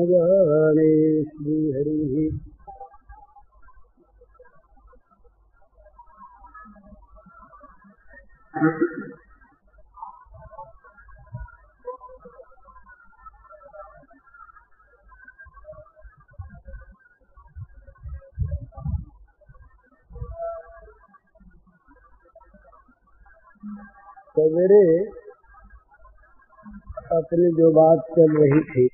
भगवाने श्रीहरिः। सवेरे अपनी जो बात चल रही थी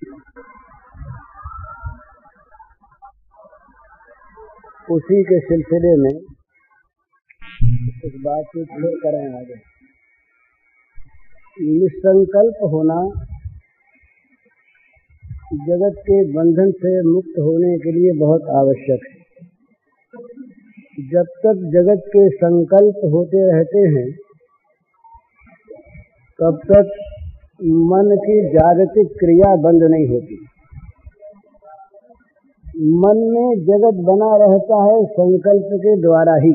उसी के सिलसिले में इस बात को फिर करें आगे। निसंकल्प होना जगत के बंधन से मुक्त होने के लिए बहुत आवश्यक है। जब तक जगत के संकल्प होते रहते हैं तब तक मन की जागतिक क्रिया बंद नहीं होती। मन में जगत बना रहता है संकल्प के द्वारा ही।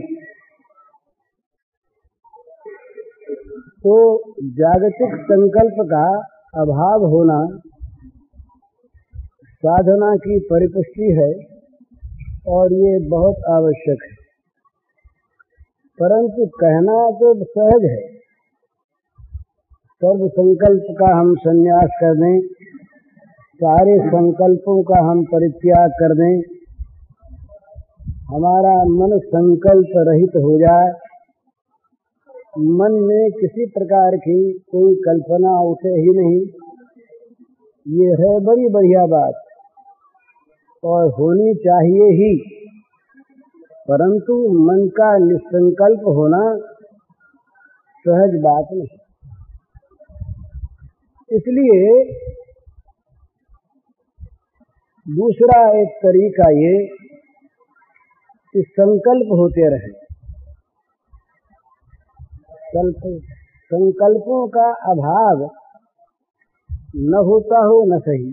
तो जागतिक संकल्प का अभाव होना साधना की परिपुष्टि है और ये बहुत आवश्यक है। परंतु कहना तो सहज है, सर्व संकल्प का हम संन्यास कर दें, सारे संकल्पों का हम परित्याग कर दें, हमारा मन संकल्प रहित हो जाए, मन में किसी प्रकार की कोई कल्पना उठे ही नहीं, ये है बड़ी बढ़िया बात और होनी चाहिए ही। परंतु मन का निसंकल्प होना सहज बात नहीं। इसलिए दूसरा एक तरीका ये कि संकल्प होते रहे। संकल्पों का अभाव न होता हो न सही,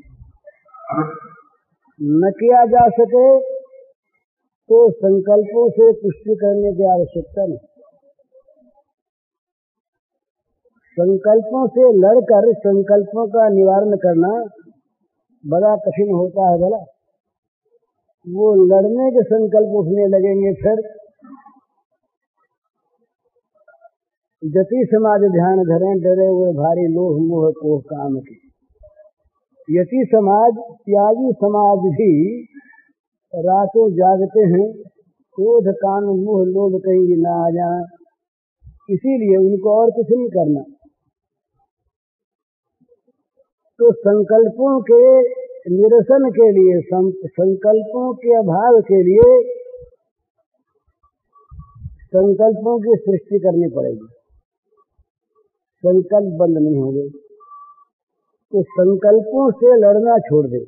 न किया जा सके तो संकल्पों से पुष्टि करने की आवश्यकता नहीं। संकल्पों से लड़कर संकल्पों का निवारण करना बड़ा कठिन होता है। भला वो लड़ने के संकल्प उठने लगेंगे, फिर जति समाज ध्यान धरें, डरे हुए भारी लोभ मोह कोह काम की। यति समाज त्यागी समाज भी रातों जागते हैं, क्रोध काम मोह लोभ कहीं ना आ जाए, इसीलिए उनको और कुछ नहीं करना। तो संकल्पों के निरसन के लिए, संकल्पों के अभाव के लिए संकल्पों की सृष्टि करनी पड़ेगी। संकल्प बंद नहीं होंगे तो संकल्पों से लड़ना छोड़ दे।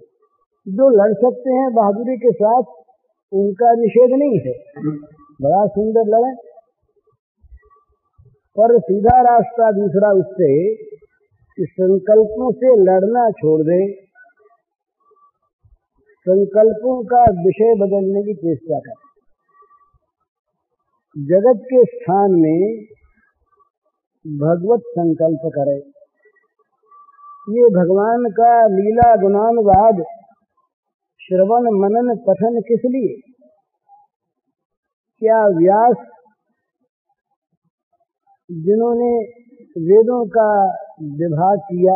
जो लड़ सकते हैं बहादुरी के साथ, उनका निषेध नहीं है, बड़ा सुंदर लड़े। पर सीधा रास्ता दूसरा उससे कि संकल्पों से लड़ना छोड़ दे, संकल्पों का विषय बदलने की चेष्टा कर। जगत के स्थान में भगवत संकल्प करे। ये भगवान का लीला गुणानुवाद श्रवण मनन पठन किस लिए? क्या व्यास जिन्होंने वेदों का विभाग किया,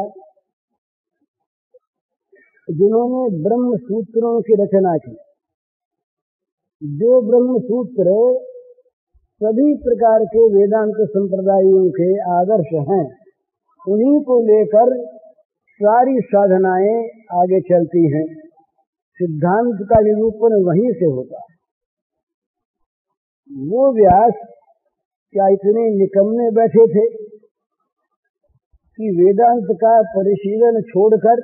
जिन्होंने ब्रह्म सूत्रों की रचना की, जो ब्रह्म सूत्र सभी प्रकार के वेदांत संप्रदायों के आदर्श हैं, उन्हीं को लेकर सारी साधनाएं आगे चलती हैं। सिद्धांत का निरूपण वहीं से होता है। वो व्यास क्या इतने निकम्मे बैठे थे कि वेदांत का परिशीलन छोड़कर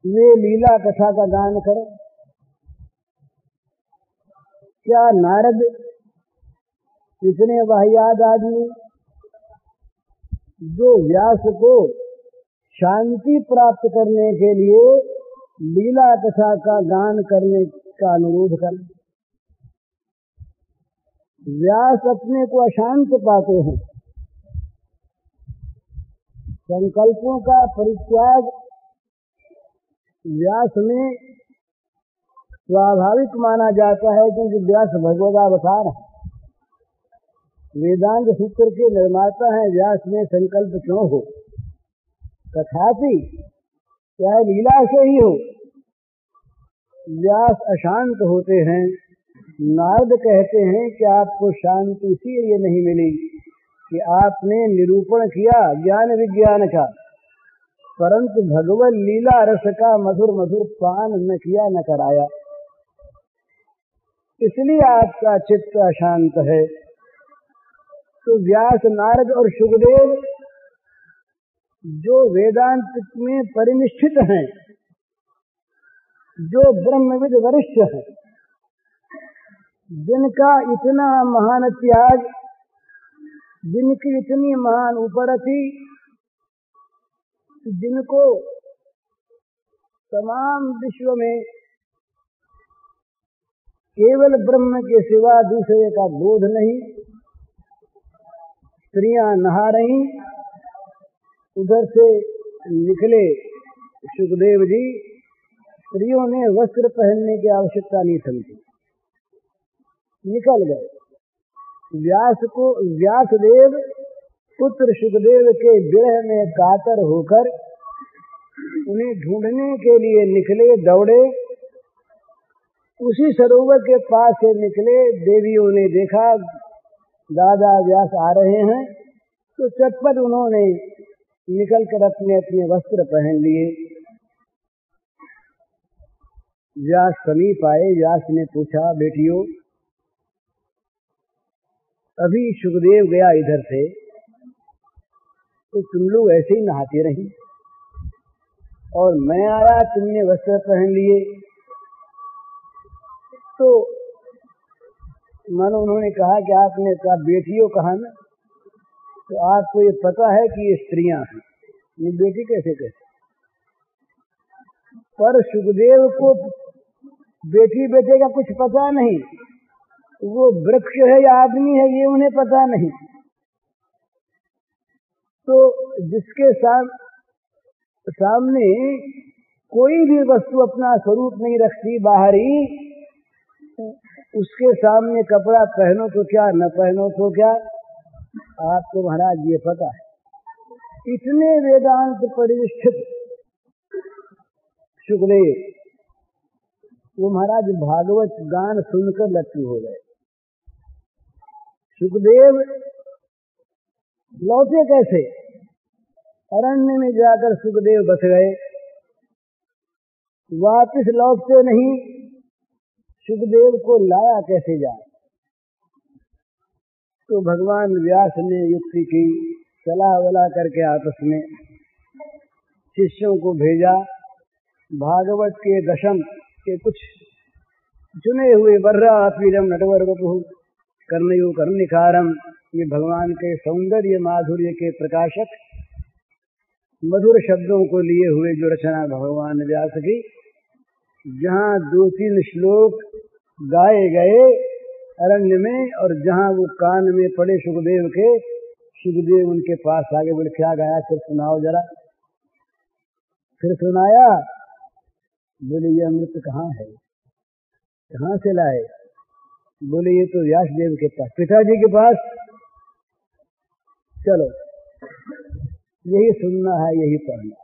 वे लीला कथा का गान करें? क्या नारद इतने वाहियात आदमी जो व्यास को शांति प्राप्त करने के लिए लीला कथा का गान करने का अनुरोध करें? व्यास अपने को अशांत पाते हैं। संकल्पों का परित्याग व्यास में स्वाभाविक माना जाता है, क्योंकि व्यास भगवदावतार है, वेदांत सूत्र के निर्माता हैं। व्यास में संकल्प क्यों हो, तथापि चाहे लीला से ही हो, व्यास अशांत होते हैं। नारद कहते हैं कि आपको शांति इसीलिए नहीं मिली कि आपने निरूपण किया ज्ञान विज्ञान का, परंतु भगवत लीला रस का मधुर मधुर पान न किया न कराया, इसलिए आपका चित्त अशांत है। तो व्यास, नारद और शुकदेव जो वेदांत में परिनिष्ठित हैं, जो ब्रह्मविद वरिष्ठ हैं, जिनका इतना महान त्याग, जिनकी इतनी महान उपरति, जिनको तमाम विश्व में केवल ब्रह्म के सिवा दूसरे का बोध नहीं, स्त्रियां नहा रही, उधर से निकले शुकदेव जी, स्त्रियों ने वस्त्र पहनने की आवश्यकता नहीं समझी, निकल गए। व्यासदेव पुत्र शुकदेव के विरह में कातर होकर उन्हें ढूंढने के लिए निकले, दौड़े। उसी सरोवर के पास से निकले, देवियों ने देखा दादा व्यास आ रहे हैं, तो चटपट उन्होंने निकलकर अपने अपने वस्त्र पहन लिए। व्यास समीप आए। व्यास ने पूछा, बेटियों, अभी शुकदेव गया इधर से, तो तुम लोग ऐसे ही नहाती रही, और मैं आया, तुमने वस्त्र पहन लिए। तो मानो उन्होंने कहा कि आपने कहा बेटियों कहा ना, तो आपको ये पता है कि ये स्त्रियां हैं, ये बेटी कैसे कहते? पर शुकदेव को बेटी बेटे का कुछ पता नहीं, वो वृक्ष है या आदमी है ये उन्हें पता नहीं। तो जिसके सामने कोई भी वस्तु अपना स्वरूप नहीं रखती बाहरी, उसके सामने कपड़ा पहनो तो क्या, न पहनो तो क्या, आपको महाराज ये पता है। इतने वेदांत परिनिष्ठित शुकदेव, वो महाराज भागवत गान सुनकर लट्टू हो गए। शुकदेव लौटे कैसे? अरण्य में जाकर शुकदेव बस गए, वापिस लौटते नहीं। शुकदेव को लाया कैसे जाए? तो भगवान व्यास ने युक्ति की, सलाह वला करके आपस में शिष्यों को भेजा। भागवत के दशम के कुछ चुने हुए वर्रा पीरम नटवर बपु कर्णयो कर्णिकारम, ये भगवान के सौंदर्य माधुर्य के प्रकाशक मधुर शब्दों को लिए हुए जो रचना भगवान व्यास की, जहाँ 2-3 श्लोक गाए गए अरण्य में, और जहाँ वो कान में पड़े शुकदेव के, शुकदेव उनके पास आगे बोले, क्या गाया, फिर सुनाओ जरा। फिर सुनाया, बोले ये अमृत कहाँ है, कहाँ से लाए? बोले ये तो व्यासदेव के पास, पिताजी के पास, चलो यही सुनना है, यही पढ़ना।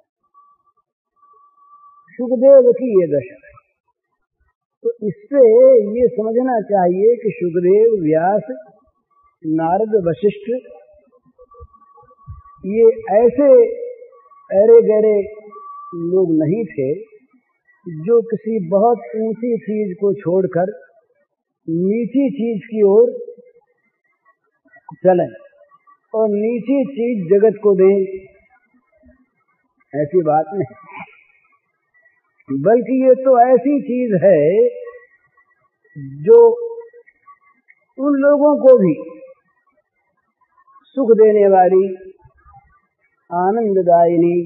शुकदेव की ये दशा है। तो इससे ये समझना चाहिए कि शुकदेव, व्यास, नारद, वशिष्ठ, ये ऐसे अरे गहरे लोग नहीं थे जो किसी बहुत ऊंची चीज को छोड़कर नीची चीज की ओर चलें और नीची चीज जगत को दें, ऐसी बात नहीं। बल्कि ये तो ऐसी चीज है जो उन लोगों को भी सुख देने वाली, आनंददायिनी।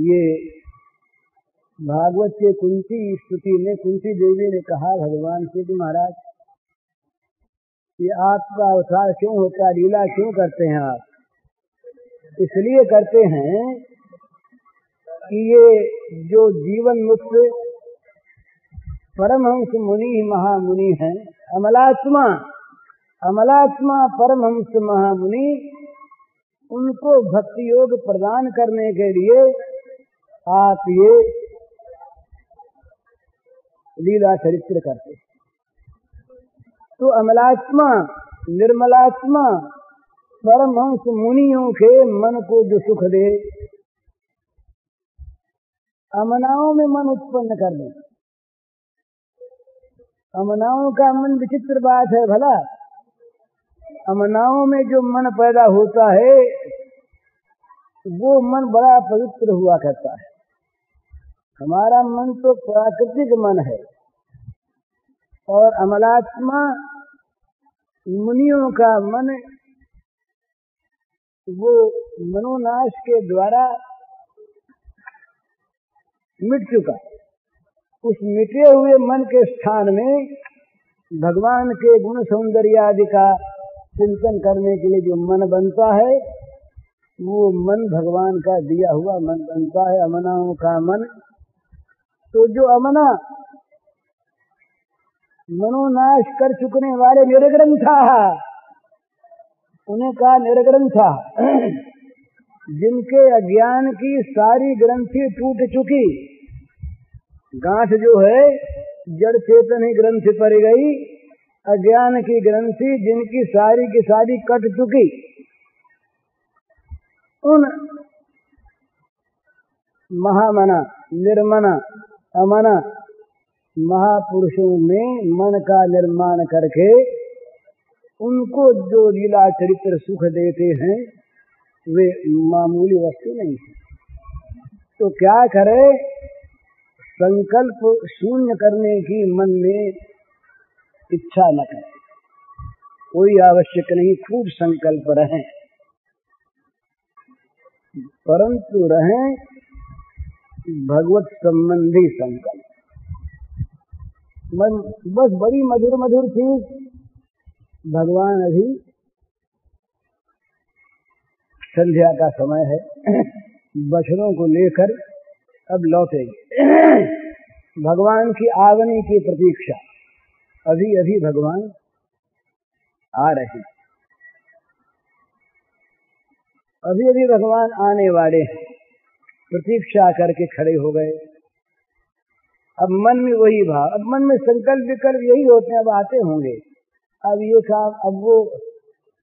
ये भागवत के कुंती स्तुति में कुंती देवी ने कहा भगवान से कि महाराज, ये आपका अवतार क्यों होता, लीला क्यों करते हैं आप? इसलिए करते हैं कि ये जो जीवन मुक्त परमहंस मुनि महामुनि हैं, अमलात्मा परमहंस महामुनि, उनको भक्ति योग प्रदान करने के लिए आप ये लीला चरित्र करते। तो अमलात्मा निर्मलात्मा परमहंस मुनियों के मन को जो सुख दे, अमनाओं में मन उत्पन्न कर दे। अमनाओं का मन विचित्र बात है भला। अमनाओं में जो मन पैदा होता है वो मन बड़ा पवित्र हुआ करता है। हमारा मन तो प्राकृतिक मन है, और अमलात्मा मुनियों का मन वो मनोनाश के द्वारा मिट चुका। उस मिटे हुए मन के स्थान में भगवान के गुण सौंदर्य आदि का चिंतन करने के लिए जो मन बनता है, वो मन भगवान का दिया हुआ मन बनता है, अमनाओं का मन। तो जो अमना मनोनाश कर चुकने वाले निर्ग्रंथा, उन्हें कहा निर्ग्रंथा, जिनके अज्ञान की सारी ग्रंथि टूट चुकी। गांठ जो है जड़ चेतन ही ग्रंथि पर गई, अज्ञान की ग्रंथि जिनकी सारी की सारी कट चुकी, उन महामना निर्मना अमना महापुरुषों में मन का निर्माण करके उनको जो लीला चरित्र सुख देते हैं वे मामूली वस्तु नहीं है। तो क्या करे, संकल्प शून्य करने की मन में इच्छा न करे, कोई आवश्यक नहीं, खूब संकल्प रहें, परंतु रहें भगवत संबंधी संकल्प। मन बस बड़ी मधुर मधुर चीज, भगवान अभी संध्या का समय है, बछड़ों को लेकर अब लौटेंगे। भगवान की आगमन की प्रतीक्षा, अभी अभी भगवान आ रहे, अभी अभी भगवान आने वाले हैं, प्रतीक्षा करके खड़े हो गए। अब मन में वही भाव, अब मन में संकल्प विकल्प यही होते हैं, अब आते होंगे, अब ये काम, अब वो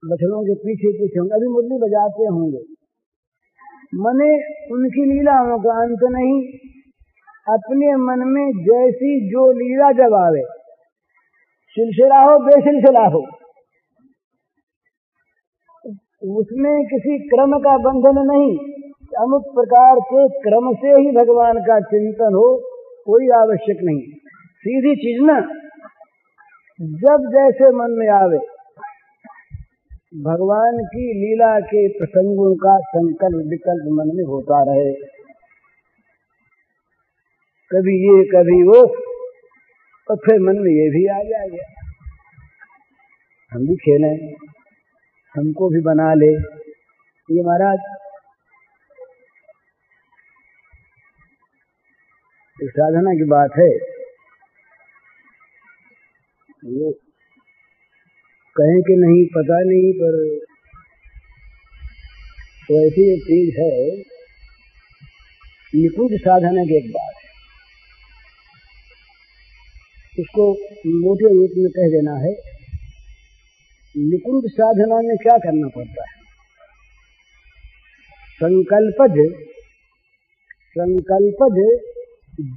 बछड़ों के पीछे पीछे होंगे, अभी मुरली बजाते होंगे। मने उनकी लीलाओं का अंत नहीं। अपने मन में जैसी जो लीला जब आवे, सिलसिला हो बेसिलसिला हो, उसमें किसी क्रम का बंधन नहीं, अमुक प्रकार के क्रम से ही भगवान का चिंतन हो, कोई आवश्यक नहीं, सीधी चीज ना, जब जैसे मन में आवे भगवान की लीला के प्रसंगों का संकल्प विकल्प मन में होता रहे, कभी ये कभी वो, और फिर मन में ये भी आ जाएगा, हम भी खेलें, हमको भी बना ले। ये महाराज एक साधना की बात है, वो कहें कि नहीं पता नहीं, पर तो ऐसी एक चीज है, निकुंज साधना की एक बात है, उसको मोटे रूप में कह देना है। निकुंज साधना में क्या करना पड़ता है, संकल्पज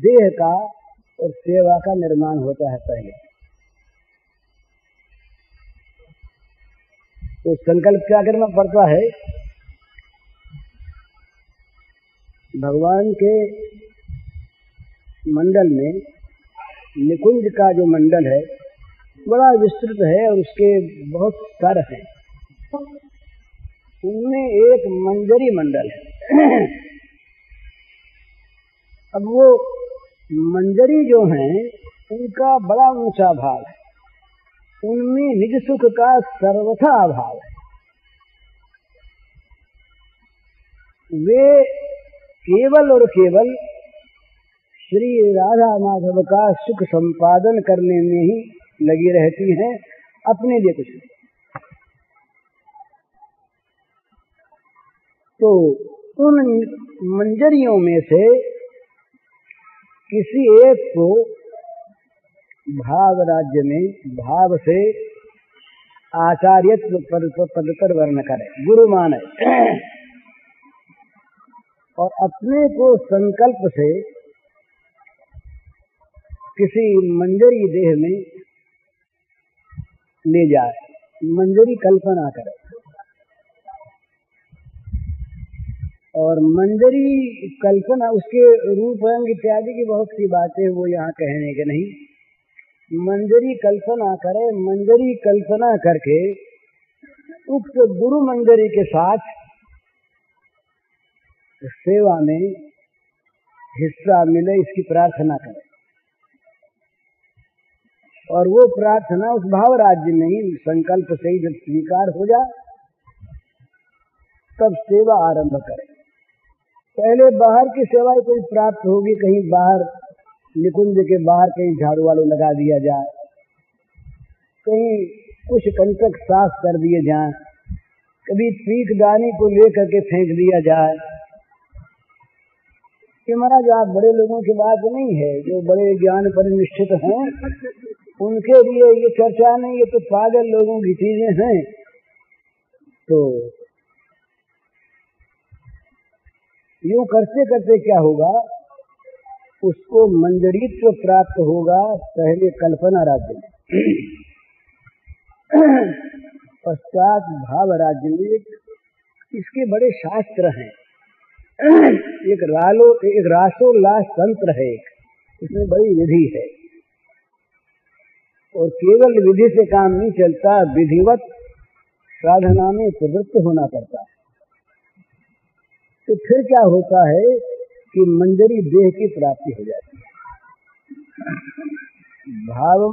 देह का और सेवा का निर्माण होता है पहले। तो संकल्प क्या करना पड़ता है, भगवान के मंडल में, निकुंज का जो मंडल है बड़ा विस्तृत है और उसके बहुत स्तर हैं, उनमें एक मंजरी मंडल है। अब वो मंजरी जो हैं उनका बड़ा ऊंचा भाव है, उनमें निज सुख का सर्वथा अभाव है। वे केवल और केवल श्री राधा माधव का सुख संपादन करने में ही लगी रहती हैं, अपने लिए कुछ नहीं। तो उन मंजरियों में से किसी एक को भाव राज्य में भाव से आचार्यत्व पद पर वर्ण करे, गुरु माने, और अपने को संकल्प से किसी मंजरी देह में ले जाए, मंजरी कल्पना करे। और मंजरी कल्पना, उसके रूप रंग इत्यादि की बहुत सी बातें वो यहाँ कहने के नहीं। मंजरी कल्पना करे, मंजरी कल्पना करके उक्त गुरु मंजरी के साथ सेवा में हिस्सा मिले, इसकी प्रार्थना करे। और वो प्रार्थना उस भाव राज्य में ही संकल्प से ही जब स्वीकार हो जाए तब सेवा आरंभ करे। पहले बाहर की सेवा कोई प्राप्त होगी, कहीं बाहर निकुंज के बाहर कहीं झाड़ू वाड़ू लगा दिया जाए, कहीं कुछ कंटक साफ कर दिए जाए, कभी पीक दानी को लेकर के फेंक दिया जाए। कि महाराज आप बड़े लोगों की बात नहीं है, जो बड़े ज्ञान परिनिष्ठित हैं उनके लिए ये चर्चा नहीं, ये तो पागल लोगों की चीजें हैं। तो यूं करते करते क्या होगा, उसको मंजरीत्व प्राप्त होगा पहले कल्पना राज्य में, पश्चात भाव राज्य में। इसके बड़े शास्त्र हैं, एक रासोल्लास तंत्र है, इसमें बड़ी विधि है। और केवल विधि से काम नहीं चलता, विधिवत साधना में प्रवृत्त होना पड़ता है। तो फिर क्या होता है कि मंजरी देह की प्राप्ति हो जाती है। भाव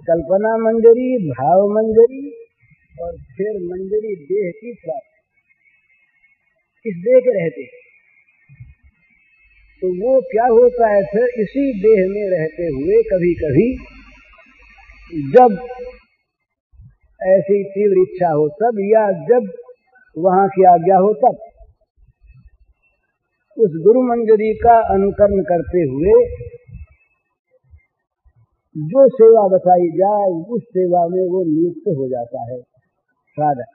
कल्पना मंजरी, भाव मंजरी, और फिर मंजरी देह की प्राप्ति। इस देह के रहते तो वो क्या होता है, फिर इसी देह में रहते हुए कभी कभी जब ऐसी तीव्र इच्छा हो तब, या जब वहां की आज्ञा हो तब, उस गुरु मंजरी का अनुकरण करते हुए जो सेवा बताई जाए उस सेवा में वो नियुक्त हो जाता है साधक।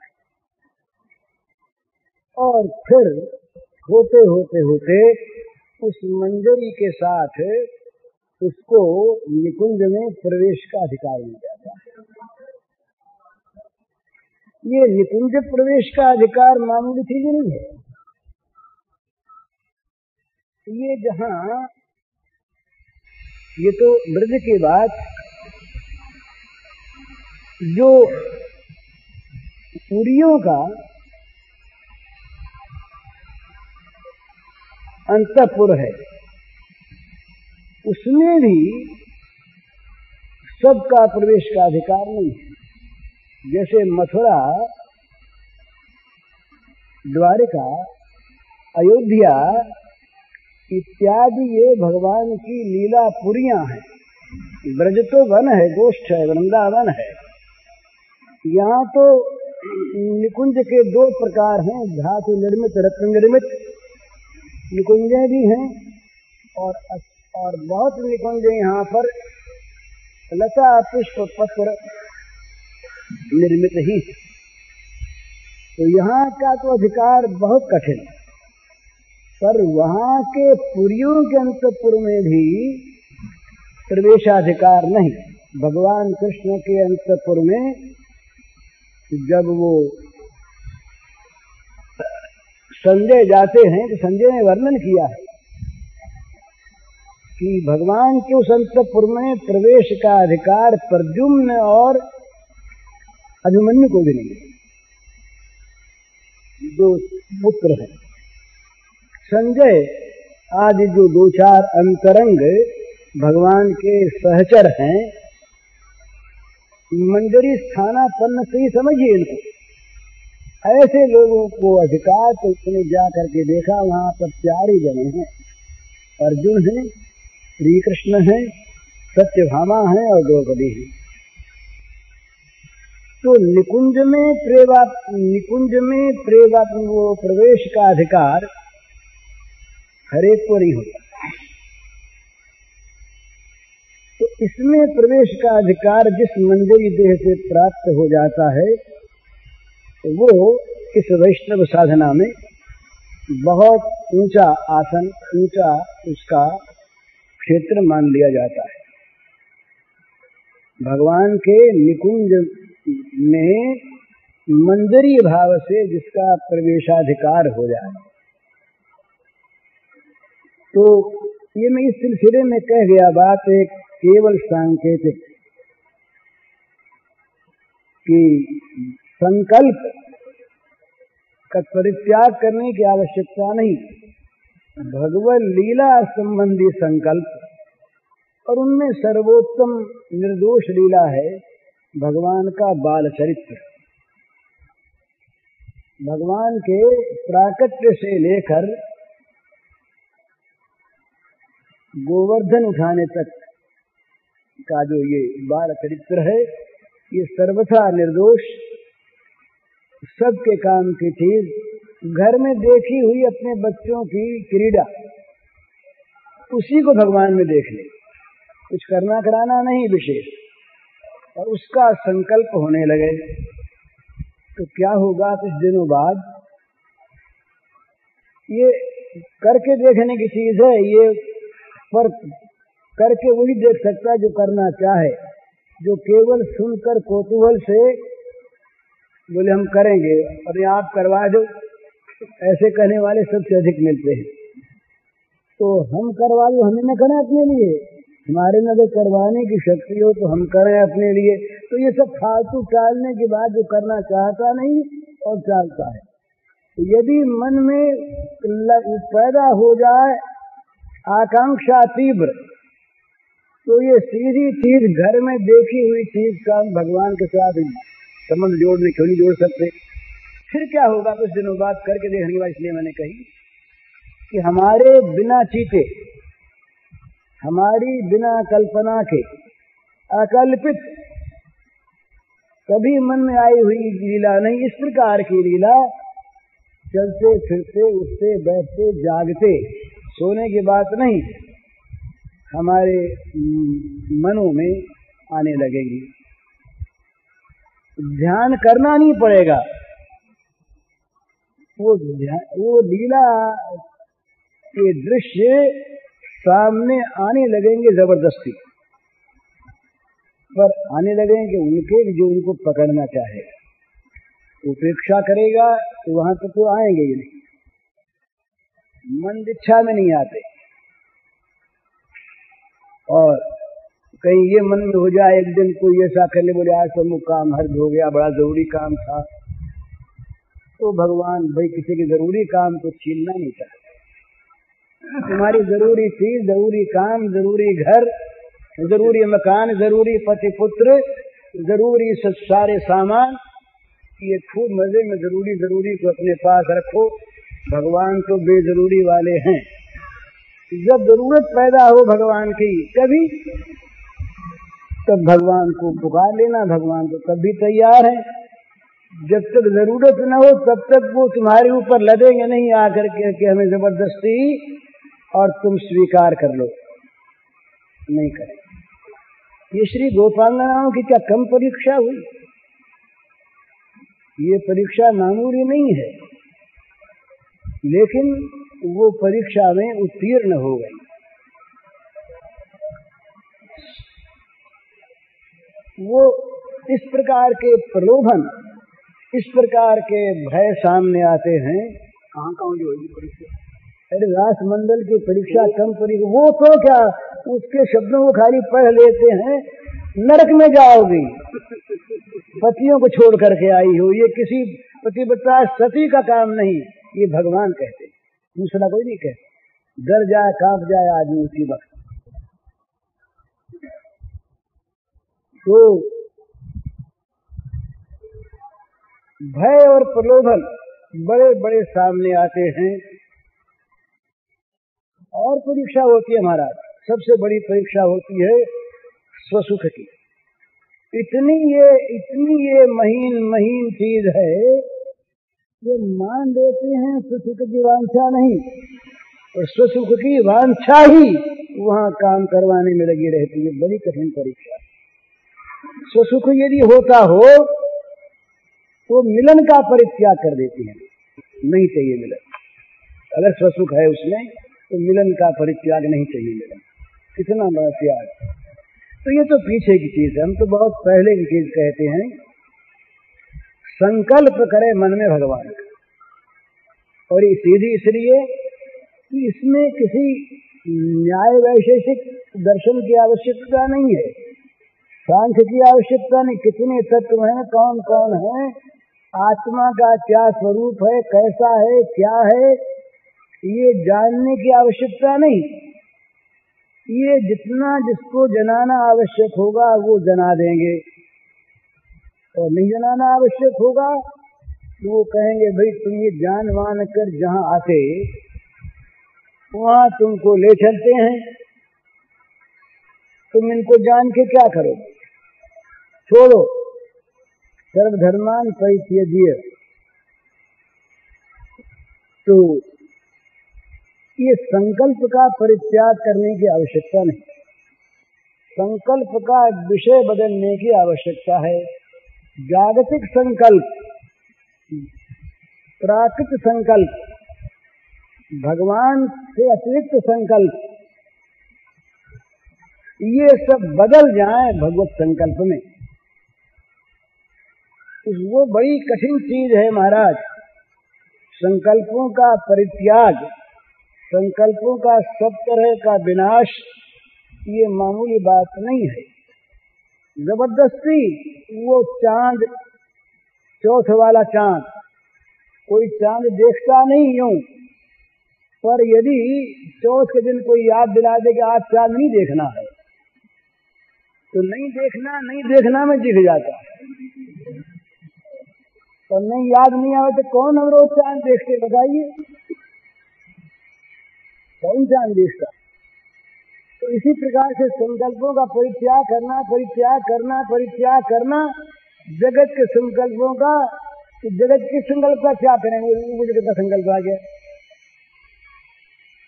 और फिर होते होते होते उस मंजरी के साथ उसको निकुंज में प्रवेश का अधिकार मिल जाता है। ये निकुंज प्रवेश का अधिकार मामूली चीज नहीं है। ये जहाँ, ये तो ब्रज के बाद जो पुरियों का अंतःपुर है, उसमें भी सबका प्रवेश का अधिकार नहीं है। जैसे मथुरा, द्वारिका, अयोध्या इत्यादि ये भगवान की लीला पुरियां हैं। ब्रज तो वन है, गोष्ठ है, वृंदावन है। यहाँ तो निकुंज के दो प्रकार हैं, धातु निर्मित, रत्न निर्मित निकुंज भी हैं, और बहुत निकुंज यहाँ पर लता पुष्प पत्र निर्मित ही। तो यहाँ का तो अधिकार बहुत कठिन, पर वहाँ के पुरियों के अंतःपुर में भी प्रवेशाधिकार नहीं। भगवान कृष्ण के अंतःपुर में जब वो संजय जाते हैं तो संजय ने वर्णन किया है कि भगवान के उस अंतःपुर में प्रवेश का अधिकार प्रद्युम्न और अभिमन्यु को भी नहीं, जो पुत्र है। संजय आदि जो दो चार अंतरंग भगवान के सहचर हैं, मंजरी स्थानापन्न से ही समझिए इनको, ऐसे लोगों को अधिकार, तो उसने जा करके देखा वहां पर 4 ही जने हैं, अर्जुन है, श्री कृष्ण है, सत्यभामा है और द्रौपदी है। तो निकुंज में वो प्रवेश का अधिकार हरेक को नहीं होता। तो इसमें प्रवेश का अधिकार जिस मंजरी देह से प्राप्त हो जाता है, तो वो इस वैष्णव साधना में बहुत ऊंचा आसन, ऊंचा उसका क्षेत्र मान लिया जाता है। भगवान के निकुंज में मंजरी भाव से जिसका प्रवेशाधिकार हो जाए, तो ये मैं इस सिलसिले में कह गया बात एक केवल सांकेतिक, कि संकल्प का परित्याग करने की आवश्यकता नहीं। भगवत लीला संबंधी संकल्प, और उनमें सर्वोत्तम निर्दोष लीला है भगवान का बाल चरित्र। भगवान के प्राकट्य से लेकर गोवर्धन उठाने तक का जो ये बाल चरित्र है, ये सर्वथा निर्दोष, सबके काम की चीज, घर में देखी हुई अपने बच्चों की क्रीड़ा, उसी को भगवान में देख ले, कुछ करना कराना नहीं विशेष, और उसका संकल्प होने लगे तो क्या होगा? कुछ दिनों बाद ये करके देखने की चीज है, ये पर करके वही देख सकता है जो करना चाहे। जो केवल सुनकर कौतूहल से बोले हम करेंगे और आप करवा दो, ऐसे कहने वाले सबसे अधिक मिलते हैं। तो हम करवा लो, हमें न करें अपने लिए, हमारे में अगर करवाने की शक्ति हो तो हम करें अपने लिए। तो ये सब फालतू टालने के बाद जो करना चाहता नहीं और चाहता है। तो यदि मन में पैदा हो जाए आकांक्षा तीव्र, तो ये सीधी चीज, घर में देखी हुई चीज का भगवान के साथ संबंध जोड़ने क्यों नहीं जोड़ सकते? फिर क्या होगा? कुछ दिनों बाद करके देखने के बाद, इसलिए मैंने कही कि हमारे बिना चीते, हमारी बिना कल्पना के, अकल्पित, कभी मन में आई हुई लीला नहीं। इस प्रकार की लीला चलते फिरते, उठते बैठते, जागते, सोने की बात नहीं, हमारे मनों में आने लगेगी। ध्यान करना नहीं पड़ेगा, वो लीला के दृश्य सामने आने लगेंगे जबरदस्ती, पर आने लगेंगे उनके जो उनको पकड़ना चाहे। उपेक्षा करेगा तो वहां तक तो आएंगे ही नहीं, मन इच्छा में नहीं आते। और कहीं ये मन में हो जाए एक दिन कोई ऐसा कर ले, बोले आज तो काम हर्ज हो गया, बड़ा जरूरी काम था, तो भगवान भाई किसी के जरूरी काम को छीनना नहीं चाहते। तुम्हारी जरूरी चीज, जरूरी काम, जरूरी घर, जरूरी मकान, जरूरी पति पुत्र, जरूरी सारे सामान, ये खूब मजे में जरूरी को अपने पास रखो। भगवान तो बेजरूरी वाले हैं। जब जरूरत पैदा हो भगवान की कभी, तब भगवान को पुकार लेना, भगवान तो तब भी तैयार है। जब तक जरूरत न हो तब तक वो तुम्हारे ऊपर लदेंगे नहीं आकर के कि हमें जबरदस्ती और तुम स्वीकार कर लो, नहीं करें। ये श्री गोपांगनाओं की क्या कम परीक्षा हुई? ये परीक्षा मामूली नहीं है, लेकिन वो परीक्षा में उत्तीर्ण हो गई। वो इस प्रकार के प्रलोभन, इस प्रकार के भय सामने आते हैं। कहाँ जो होगी परीक्षा? अरे रास मंडल की परीक्षा कम परीक्षा, वो तो क्या, उसके शब्दों को खाली पढ़ लेते हैं, नरक में जाओगी, पतियों को छोड़ करके आई हो। ये किसी पतिव्रता सती का काम नहीं, ये भगवान कहते हैं, दूसरा कोई नहीं कहते। डर जाए, कांप जाए आदमी उसी वक्त। तो भय और प्रलोभन बड़े बड़े सामने आते हैं। और परीक्षा होती है महाराज, सबसे बड़ी परीक्षा होती है स्वसुख की। इतनी ये महीन महीन चीज है, ये मान देते हैं सुसुख की वांछा नहीं, और स्वसुख की वांछा ही वहां काम करवाने में लगी रहती है। बड़ी कठिन परीक्षा। स्वसुख यदि होता हो तो मिलन का परित्याग कर देती है, नहीं चाहिए मिलन। अगर स्वसुख है उसमें तो मिलन का परित्याग नहीं चाहिए। मिलन कितना बड़ा त्याग। तो ये तो पीछे की चीज है, हम तो बहुत पहले की चीज कहते हैं। संकल्प करे मन में भगवान का, और ये सीधी इसलिए कि इसमें किसी न्याय वैशेषिक दर्शन की आवश्यकता नहीं है, सांख्य की आवश्यकता नहीं। कितने तत्व हैं, कौन कौन है, आत्मा का क्या स्वरूप है, कैसा है, क्या है, ये जानने की आवश्यकता नहीं। ये जितना जिसको जनाना आवश्यक होगा वो जना देंगे, और नहीं जनाना आवश्यक होगा तो वो कहेंगे भाई तुम ये जान मान कर जहां आते वहां तुमको ले चलते हैं, तुम इनको जान के क्या करोगे, छोड़ो। सर्वधर्मान परित्यज्य। तो ये संकल्प का परित्याग करने की आवश्यकता नहीं, संकल्प का विषय बदलने की आवश्यकता है। जागतिक संकल्प, प्राकृत संकल्प, भगवान से अतिरिक्त संकल्प, ये सब बदल जाए भगवत संकल्प में। वो बड़ी कठिन चीज है महाराज। संकल्पों का परित्याग, संकल्पों का सब तरह का विनाश, ये मामूली बात नहीं है। जबरदस्ती वो चांद, चौथ वाला चांद, कोई चांद देखता नहीं यूं, पर यदि चौथ के दिन कोई याद दिला दे कि आज चांद नहीं देखना है, तो नहीं देखना में दिख जाता है। और नहीं याद नहीं आवे तो कौन हम रोज चांद देखते, बताइए कौन चांद देखता। तो इसी प्रकार से संकल्पों का परित्याग करना, परित्याग करना, परित्याग करना जगत के संकल्पों का। तो जगत के संकल्प का क्या करेंगे, वो जगत का संकल्प आ गया।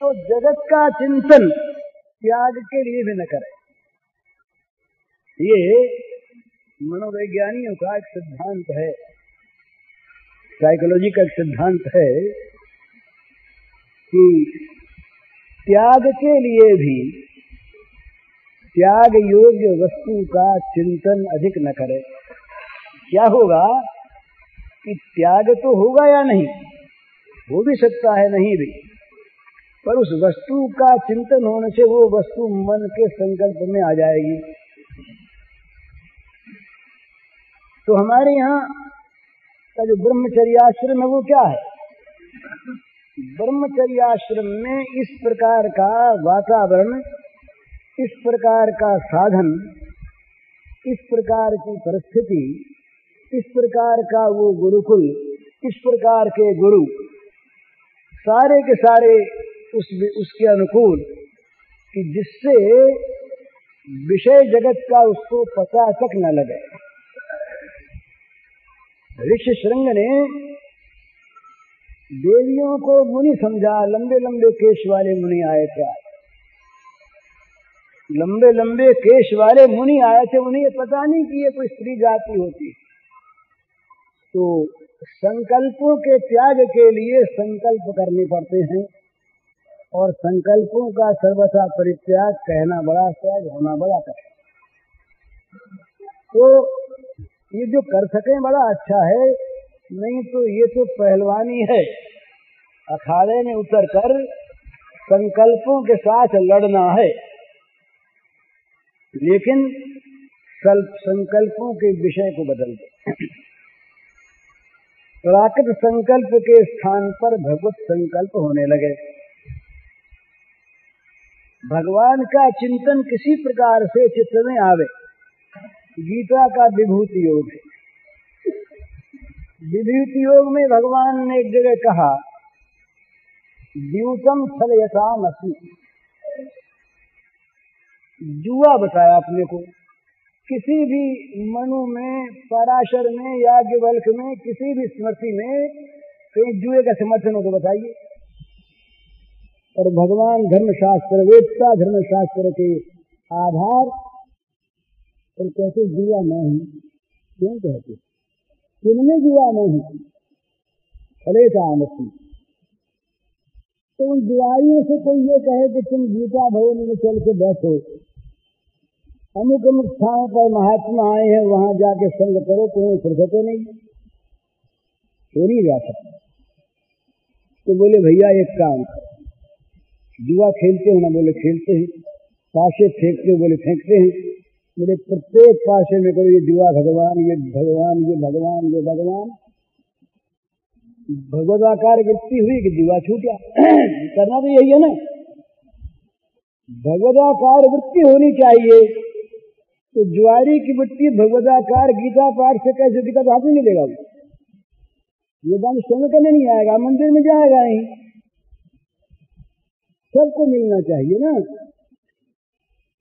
तो जगत का चिंतन त्याग के लिए भी न करें। ये मनोवैज्ञानियों का एक सिद्धांत है, साइकोलॉजी का एक सिद्धांत है कि त्याग के लिए भी त्याग योग्य वस्तु का चिंतन अधिक न करे। क्या होगा कि त्याग तो होगा या नहीं, हो भी सकता है नहीं भी, पर उस वस्तु का चिंतन होने से वो वस्तु मन के संकल्प में आ जाएगी। तो हमारे यहाँ का जो ब्रह्मचर्याश्रम है वो क्या है, ब्रह्मचर्याश्रम में इस प्रकार का वातावरण, इस प्रकार का साधन, इस प्रकार की परिस्थिति, इस प्रकार का वो गुरुकुल, इस प्रकार के गुरु, सारे के सारे उसके अनुकूल, कि जिससे विषय जगत का उसको पता तक न लगे। ऋषि श्रृंग ने देवियों को मुनि समझा, लंबे लंबे केश वाले मुनि आए थे, लंबे लंबे केश वाले मुनि आए थे, उन्हें ये पता नहीं कि ये कोई स्त्री जाति होती। तो संकल्पों के त्याग के लिए संकल्प करने पड़ते हैं, और संकल्पों का सर्वथा परित्याग कहना बड़ा सहज, होना बड़ा कठिन। तो ये जो कर सके बड़ा अच्छा है, नहीं तो ये तो पहलवानी है, अखाड़े में उतरकर संकल्पों के साथ लड़ना है। लेकिन संकल्पों के विषय को बदल दे। प्राकृत संकल्प के स्थान पर भगवत संकल्प होने लगे। भगवान का चिंतन किसी प्रकार से चित्त में आवे, गीता का विभूति योग है। विभूति योग में भगवान ने एक जगह कहा, द्यूतम छलयसाम अस्मि, जुआ बताया अपने को। किसी भी मनु में, पराशर में, याज्ञवल्क्य में, किसी भी स्मृति में कहीं जुए का समर्थन हो तो बताइए। और भगवान धर्मशास्त्र वेदता, धर्मशास्त्र के आधार और कहते जुआ नहीं। क्यों कहते? किनमें जुआ नहीं? छलयसाम अस्मि। तो उन जुआरियों से कोई ये कहे कि तुम गीता भवन में चल के बैठो, अमुक अमुक स्थानों पर महात्मा आए हैं, वहां जाके संग करो, तुम्हें फुर्सते नहीं, क्यों नहीं जा सकते? तो बोले भैया एक काम, जुआ खेलते हो ना? बोले खेलते हैं। पाशे फेंकते हो? बोले फेंकते हैं। बोले प्रत्येक पाशे में करो ये जुआ भगवान, ये भगवान, ये भगवान, ये भगवान। भगवदाकार वृत्ति हुई कि जुआ छूटा। करना तो यही है ना, भगवदाकार वृत्ति होनी चाहिए। तो जुआरी की वृत्ति भगवदाकार गीता पाठ से कैसे? गीता तो हाथ में मिलेगा, ये दान संग करने नहीं आएगा, मंदिर में जाएगा नहीं। सबको मिलना चाहिए ना।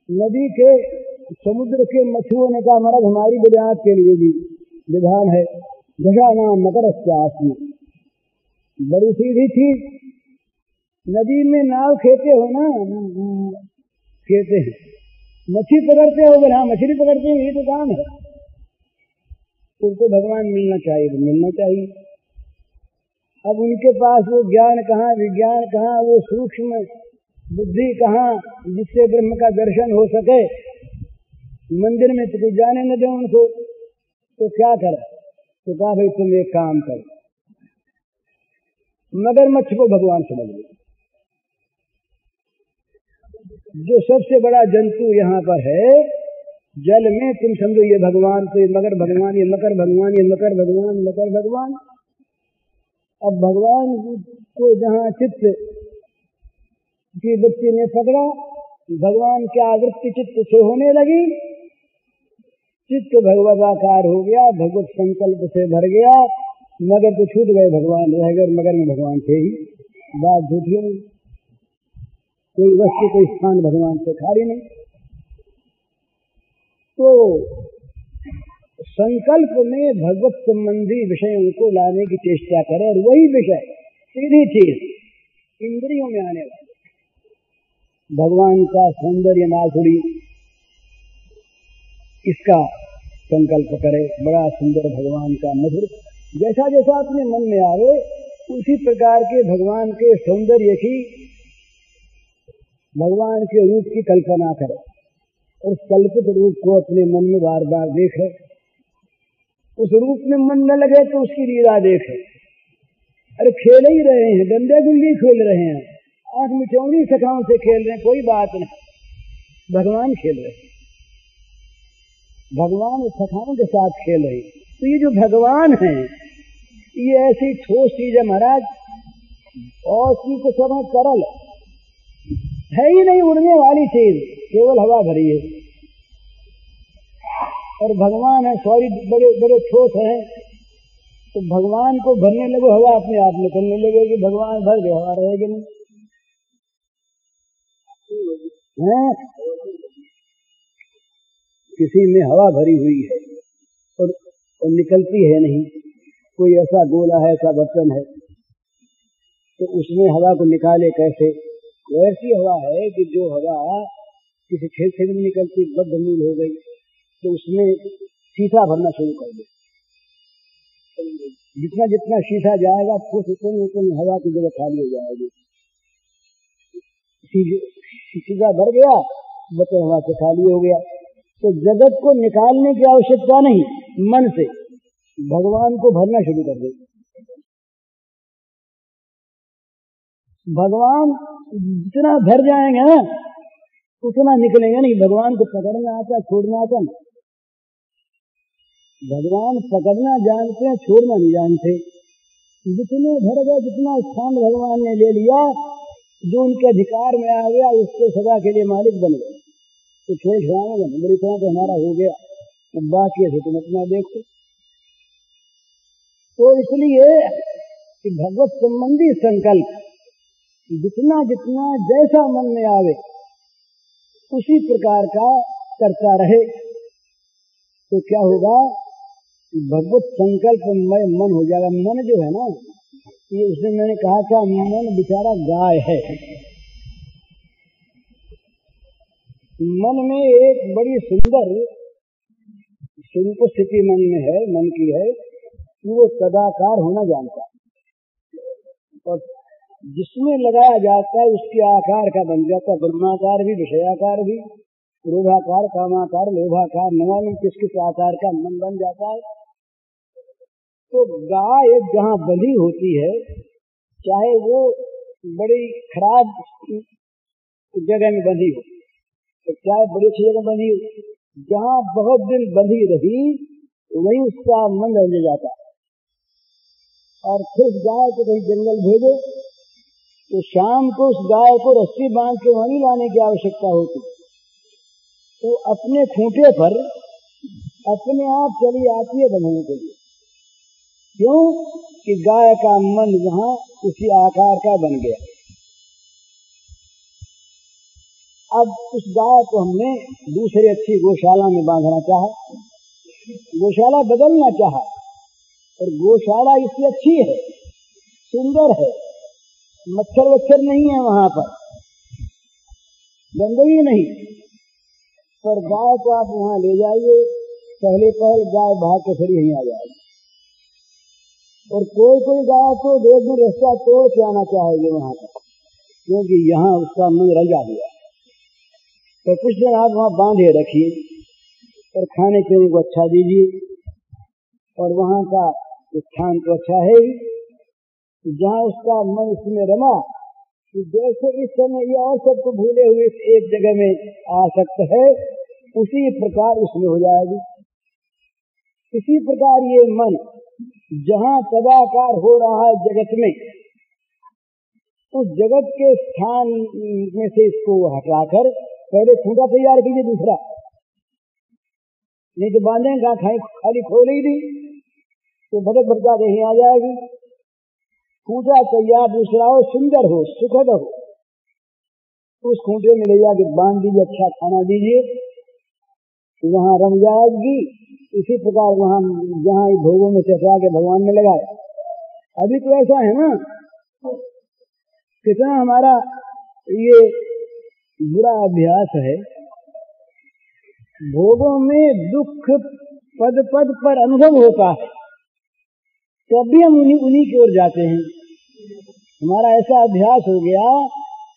नदी के, समुद्र के मछुओं ने कहा महाराज हमारी विराट के लिए भी विधान है, दशा नाम मकर अस्यास्मि। बड़ी सीधी थी, नदी में नाव खेते हो ना? खेते हैं। मछली पकड़ते हो? बोले हाँ मछली पकड़ते हैं, ये तो काम है। उनको भगवान मिलना चाहिए तो मिलना चाहिए। अब उनके पास वो ज्ञान कहाँ, विज्ञान कहाँ, वो सूक्ष्म बुद्धि कहाँ जिससे ब्रह्म का दर्शन हो सके? मंदिर में तो कोई जाने न दे उनको, तो क्या करे? तो कहा भाई तुम एक काम करो, मगरमच्छ को भगवान समझ लो। जो सबसे बड़ा जंतु यहाँ पर है जल में, तुम समझो ये भगवान, तो ये मगर भगवान, ये मकर भगवान, ये मकर भगवान, मकर भगवान। अब भगवान को जहाँ चित्त की वृत्ति ने पकड़ा, भगवान की आवृत्ति चित्त से होने लगी, चित्त भगवदाकार हो गया, भगवत संकल्प से भर गया। मगर तो छूट गए, भगवान रह गए, मगर में भगवान थे ही। बात झूठी नहीं, कोई वस्तु कोई स्थान भगवान से खाली नहीं। तो संकल्प में भगवत संबंधी विषयों को लाने की चेष्टा करें, और वही विषय सीधी चीज इंद्रियों में आने वाले, भगवान का सौंदर्य माधुरी, इसका संकल्प करे। बड़ा सुंदर भगवान का मधुर, जैसा जैसा अपने मन में आवे उसी प्रकार के भगवान के सौंदर्य की, भगवान के रूप की कल्पना करे, और उस कल्पित रूप को अपने मन में बार बार देखे। उस रूप में मन न लगे तो उसकी लीला देखे। अरे खेल ही रहे हैं, डंडे गुल्ली खेल रहे हैं, आंख में चौड़ी सखाओं से खेल रहे हैं, कोई बात नहीं, भगवान खेल रहे हैं, भगवान सखाओं के साथ खेल रहे। तो ये जो भगवान है ये ऐसी ठोस चीज है महाराज, और चीज को सब तरल है ही नहीं, उड़ने वाली चीज, केवल हवा भरी है। और भगवान है सॉरी बड़े बड़े ठोस हैं, तो भगवान को भरने लगो हवा अपने आप निकलने लगेगी, भगवान भर गए हवा रहेगी नहीं है। किसी में हवा भरी हुई है और निकलती है नहीं, कोई ऐसा गोला है, ऐसा बर्तन है, तो उसमें हवा को निकाले कैसे? वैसी हवा है कि जो हवा किसी खेत से भी निकलती, बद्धमूल हो गई, तो उसमें शीशा भरना शुरू कर दे। जितना जितना शीशा जाएगा उतनी हवा की जगह खाली हो जाएगी। शीशा भर गया, बचन हवा से खाली हो गया। तो जगत को निकालने की आवश्यकता नहीं, मन से भगवान को भरना शुरू कर दे। भगवान जितना भर जाएंगे ना उतना निकलेंगे नहीं। भगवान को पकड़ना आता, छोड़ना आता नहीं। भगवान पकड़ना जानते हैं, छोड़ना नहीं जानते। जितने भर गए, जितना स्थान भगवान ने ले लिया, जो उनके अधिकार में आ गया उसको सदा के लिए मालिक बन गए, तो छोड़ छुड़ाएंगे नहीं। मेरी तरह तो हमारा हो गया, अब बाकी है तुम अपना देखो। तो इसलिए कि भगवत संबंधी संकल्प जितना जितना जैसा मन में आवे उसी प्रकार का करता रहे तो क्या होगा, भगवत संकल्प में मन हो जाएगा। मन जो है ना, ये उसने मैंने कहा था, मन बेचारा गाय है। मन में एक बड़ी सुंदर स्थिति मन में है, मन की है कि वो सदाकार होना जानता है और जिसमें लगाया जाता है उसके आकार का बन जाता है। ब्रह्माकार भी, विषयाकार भी, क्रोधाकार, कामाकार, लोभाकार, न मालूम किस किस आकार का मन बन जाता है। तो गाय जहाँ बंधी होती है, चाहे वो बड़ी खराब जगह में बंधी हो, तो चाहे बड़ी अच्छी जगह बंधी हो, जहाँ बहुत दिन बंधी रही वही उसका मन रह जाता है। और फिर गाय को कहीं जंगल भेजो तो शाम को उस गाय को रस्सी बांध के वहीं लाने की आवश्यकता होती, तो अपने खूंटे पर अपने आप चली आती है बंधने के लिए। क्यों कि गाय का मन वहां उसी आकार का बन गया। अब उस गाय को हमने दूसरी अच्छी गौशाला में बांधना चाहा, गौशाला बदलना चाहा, और गौशाला इससे अच्छी है, सुंदर है, मच्छर वच्छर नहीं है वहां पर, गंदगी नहीं, पर गाय को आप वहां ले जाइए, पहले गाय भाग के फिर यहीं आ जाएगी। और कोई कोई गाय को 2 दिन रास्ता तोड़ के आना चाहेगी वहां पर, क्योंकि यहाँ उसका मन रजा हुआ। तो कुछ दिन आप वहां बांधे रखिए और खाने पीने को अच्छा दीजिए, और वहां का स्थान तो अच्छा है ही, जहाँ उसका मन इसमें रमा कि जैसे इस समय ये और सबको भूले हुए एक जगह में आ सकता है, उसी प्रकार उसमें हो जाएगी। इसी प्रकार ये मन जहाँ सदाकार हो रहा है जगत में, उस जगत के स्थान में से इसको हटाकर पहले खूंटा तैयार कीजिए दूसरा, नहीं तो बांधेगा खाली खोल ही दी तो भटक भटका कहीं आ जाएगी। खूंटा तैयार दूसरा हो, सुंदर हो, सुखद हो, उस खूंटे में ले जाके बांध दीजिए, अच्छा खाना दीजिए, तो वहां रम जाएगी। इसी प्रकार वहां जहाँ भोगों में चढ़ा के भगवान में लगाए। अभी तो ऐसा है ना, कितना हमारा ये बुरा अभ्यास है, भोगों में दुख पद पद पर अनुभव होता है, तभी हम उन्हीं की ओर जाते हैं। हमारा ऐसा अभ्यास हो गया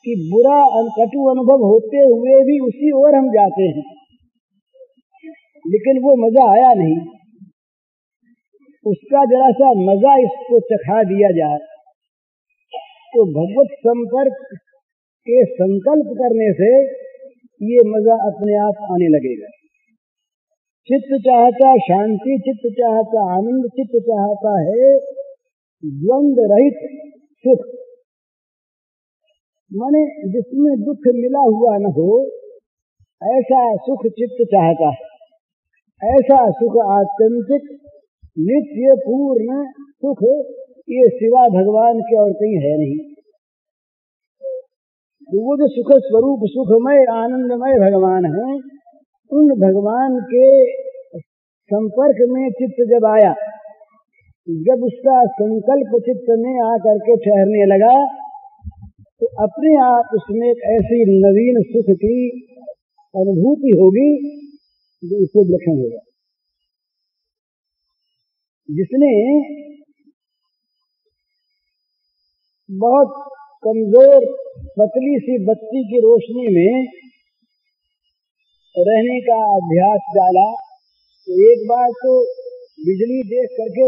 कि बुरा कटु अनुभव होते हुए भी उसी ओर हम जाते हैं, लेकिन वो मजा आया नहीं, उसका जरा सा मजा इसको चखा दिया जाए तो भगवत संपर्क के संकल्प करने से ये मजा अपने आप आने लगेगा। चित्त चाहता शांति, चित्त चाहता आनंद, चित्त चाहता है द्वंद्व रहित सुख, माने जिसमें दुख मिला हुआ न हो, ऐसा सुख चित्त चाहता है। ऐसा सुख आत्यंतिक नित्य पूर्ण सुख ये सिवा भगवान के और कहीं है नहीं। तो वो जो सुख स्वरूप सुखमय आनंदमय भगवान है, उन भगवान के संपर्क में चित्त जब आया, जब उसका संकल्प चित्त में आकर के ठहरने लगा, तो अपने आप उसमें एक ऐसी नवीन सुख की अनुभूति होगी जो उससे विलक्षण होगा। जिसने बहुत कमजोर पतली सी बत्ती की रोशनी में रहने का अभ्यास डाला, तो एक बार तो बिजली देख करके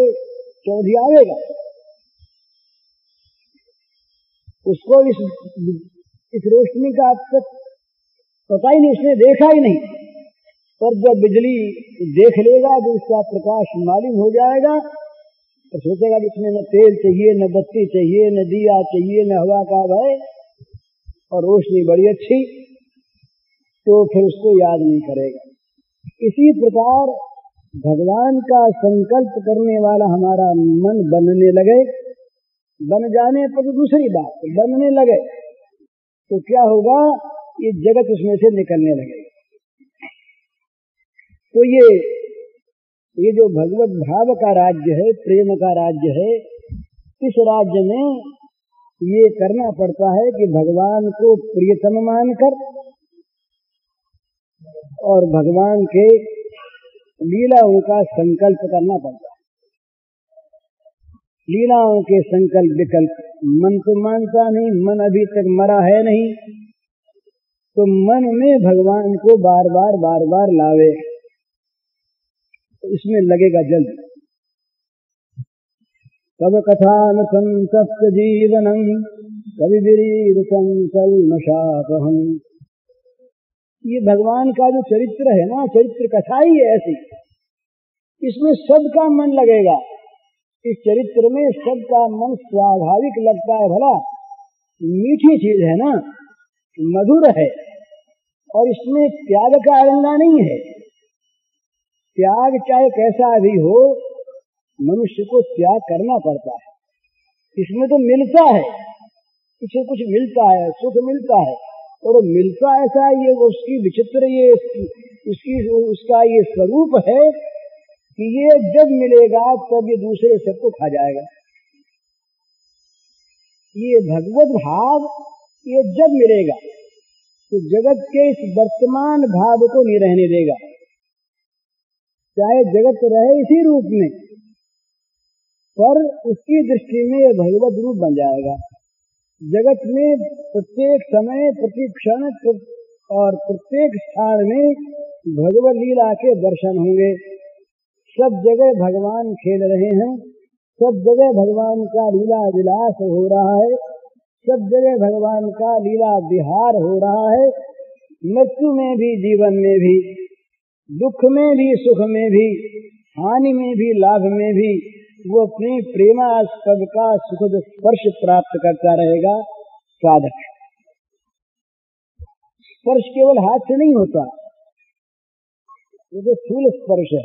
चौंधियावेगा, उसको इस रोशनी का अब तक पता ही नहीं, उसने देखा ही नहीं, पर जब बिजली देख लेगा तो उसका प्रकाश मालूम हो जाएगा, तो सोचेगा कि इसमें न तेल चाहिए, न बत्ती चाहिए, न दिया चाहिए, न हवा का भय, और रोशनी बड़ी अच्छी, तो फिर उसको याद नहीं करेगा। इसी प्रकार भगवान का संकल्प करने वाला हमारा मन बनने लगे, बन जाने पर तो दूसरी बात, बनने लगे तो क्या होगा, ये जगत उसमें से निकलने लगे। तो ये जो भगवत भाव का राज्य है, प्रेम का राज्य है, इस राज्य में ये करना पड़ता है कि भगवान को प्रियतम मानकर और भगवान के लीलाओं का संकल्प करना पड़ता है। लीलाओं के संकल्प विकल्प मन तो मानता नहीं, मन अभी तक मरा है नहीं, तो मन में भगवान को बार बार लावे, तो इसमें लगेगा जल्द। तब कथान संतप्त जीवनम कवि विरीर संकल्मशापहम। ये भगवान का जो चरित्र है ना, चरित्र कथा ही है ऐसी, इसमें सबका मन लगेगा। इस चरित्र में सबका मन स्वाभाविक लगता है। भला मीठी चीज है ना, मधुर है, और इसमें त्याग का अरंगा नहीं है। त्याग चाहे कैसा भी हो, मनुष्य को त्याग करना पड़ता है। इसमें तो मिलता है, इसे कुछ मिलता है, सुख मिलता है, और मिलता ऐसा ये उसकी विचित्र, ये उसका ये स्वरूप है कि ये जब मिलेगा तब ये दूसरे सबको खा जाएगा। ये भगवत भाव ये जब मिलेगा तो जगत के इस वर्तमान भाव को नहीं रहने देगा। चाहे जगत रहे इसी रूप में, पर उसकी दृष्टि में यह भगवत रूप बन जाएगा। जगत में प्रत्येक समय, प्रति क्षण और प्रत्येक स्थान में भगवत लीला के दर्शन होंगे। सब जगह भगवान खेल रहे हैं, सब जगह भगवान का लीला विलास हो रहा है, सब जगह भगवान का लीला विहार हो रहा है। मृत्यु में भी, जीवन में भी, दुख में भी, सुख में भी, हानि में भी, लाभ में भी वो अपनी प्रेमास्पद का सुखद स्पर्श प्राप्त करता रहेगा। साधक स्पर्श केवल हाथ से नहीं होता, ये जो स्थूल स्पर्श है,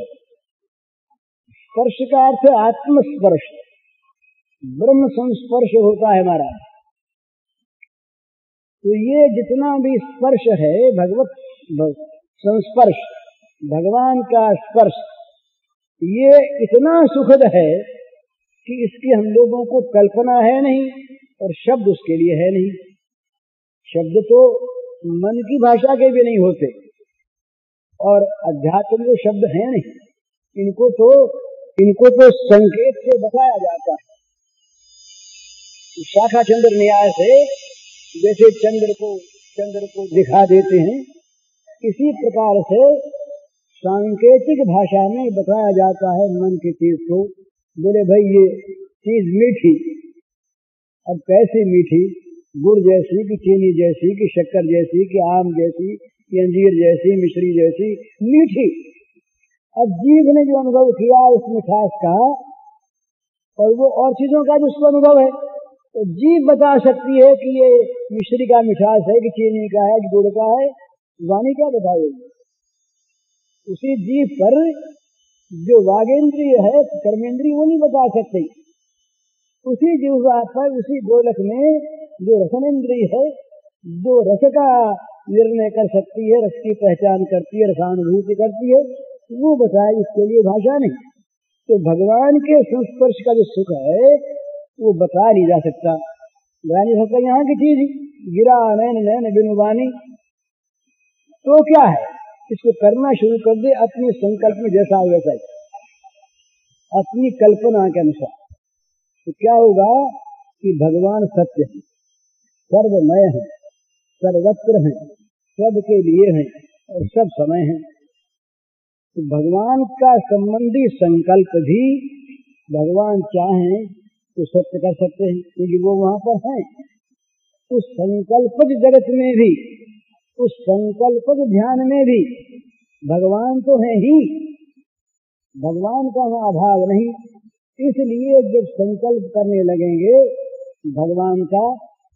स्पर्श का अर्थ है आत्मस्पर्श, ब्रह्म संस्पर्श होता है हमारा। तो ये जितना भी स्पर्श है, भगवत संस्पर्श, भगवान का स्पर्श, ये इतना सुखद है कि इसकी हम लोगों को कल्पना है नहीं, और शब्द उसके लिए है नहीं। शब्द तो मन की भाषा के भी नहीं होते, और अध्यात्म के शब्द हैं नहीं, इनको तो संकेत से बताया जाता है। शाखा चंद्र न्याय से जैसे चंद्र को दिखा देते हैं, इसी प्रकार से सांकेतिक भाषा में बताया जाता है मन की चीज को। बोले भाई ये चीज मीठी, अब कैसे मीठी, गुड़ जैसी कि चीनी जैसी कि शक्कर जैसी कि आम जैसी कि अंजीर जैसी, मिश्री जैसी मीठी। अब जीव ने जो अनुभव किया इस मिठास का, और वो और चीजों का भी उसको अनुभव है, तो जीव बता सकती है कि ये मिश्री का मिठास है कि चीनी का है कि गुड़ का है। वाणी क्या बताएगी? उसी जीव पर जो वागेंद्रिय है, कर्मेंद्रिय, वो नहीं बता सकते। उसी जीव पर, उसी गोलक में जो रसनेंद्रिय है, जो रस का निर्णय कर सकती है, रस की पहचान करती है, रसानुभूति करती है, वो बताए, इसके लिए भाषा नहीं। तो भगवान के संस्पर्श का जो सुख है वो बता नहीं जा सकता, यहाँ की चीज गिरा नैन नैन बिनुबानी। तो क्या है, इसको करना शुरू कर दे अपने संकल्प में, जैसा वैसा ही, अपनी कल्पना के अनुसार। तो क्या होगा कि भगवान सत्य है, सर्वमय है, सर्वत्र है, सबके लिए है और सब समय है। तो भगवान का संबंधी संकल्प भी भगवान चाहें तो सत्य कर सकते हैं, क्योंकि वो वहां पर हैं। उस संकल्पज जगत में भी, उस संकल्पज ध्यान में भी भगवान तो है ही, भगवान का वहां अभाव नहीं। इसलिए जब संकल्प करने लगेंगे भगवान का,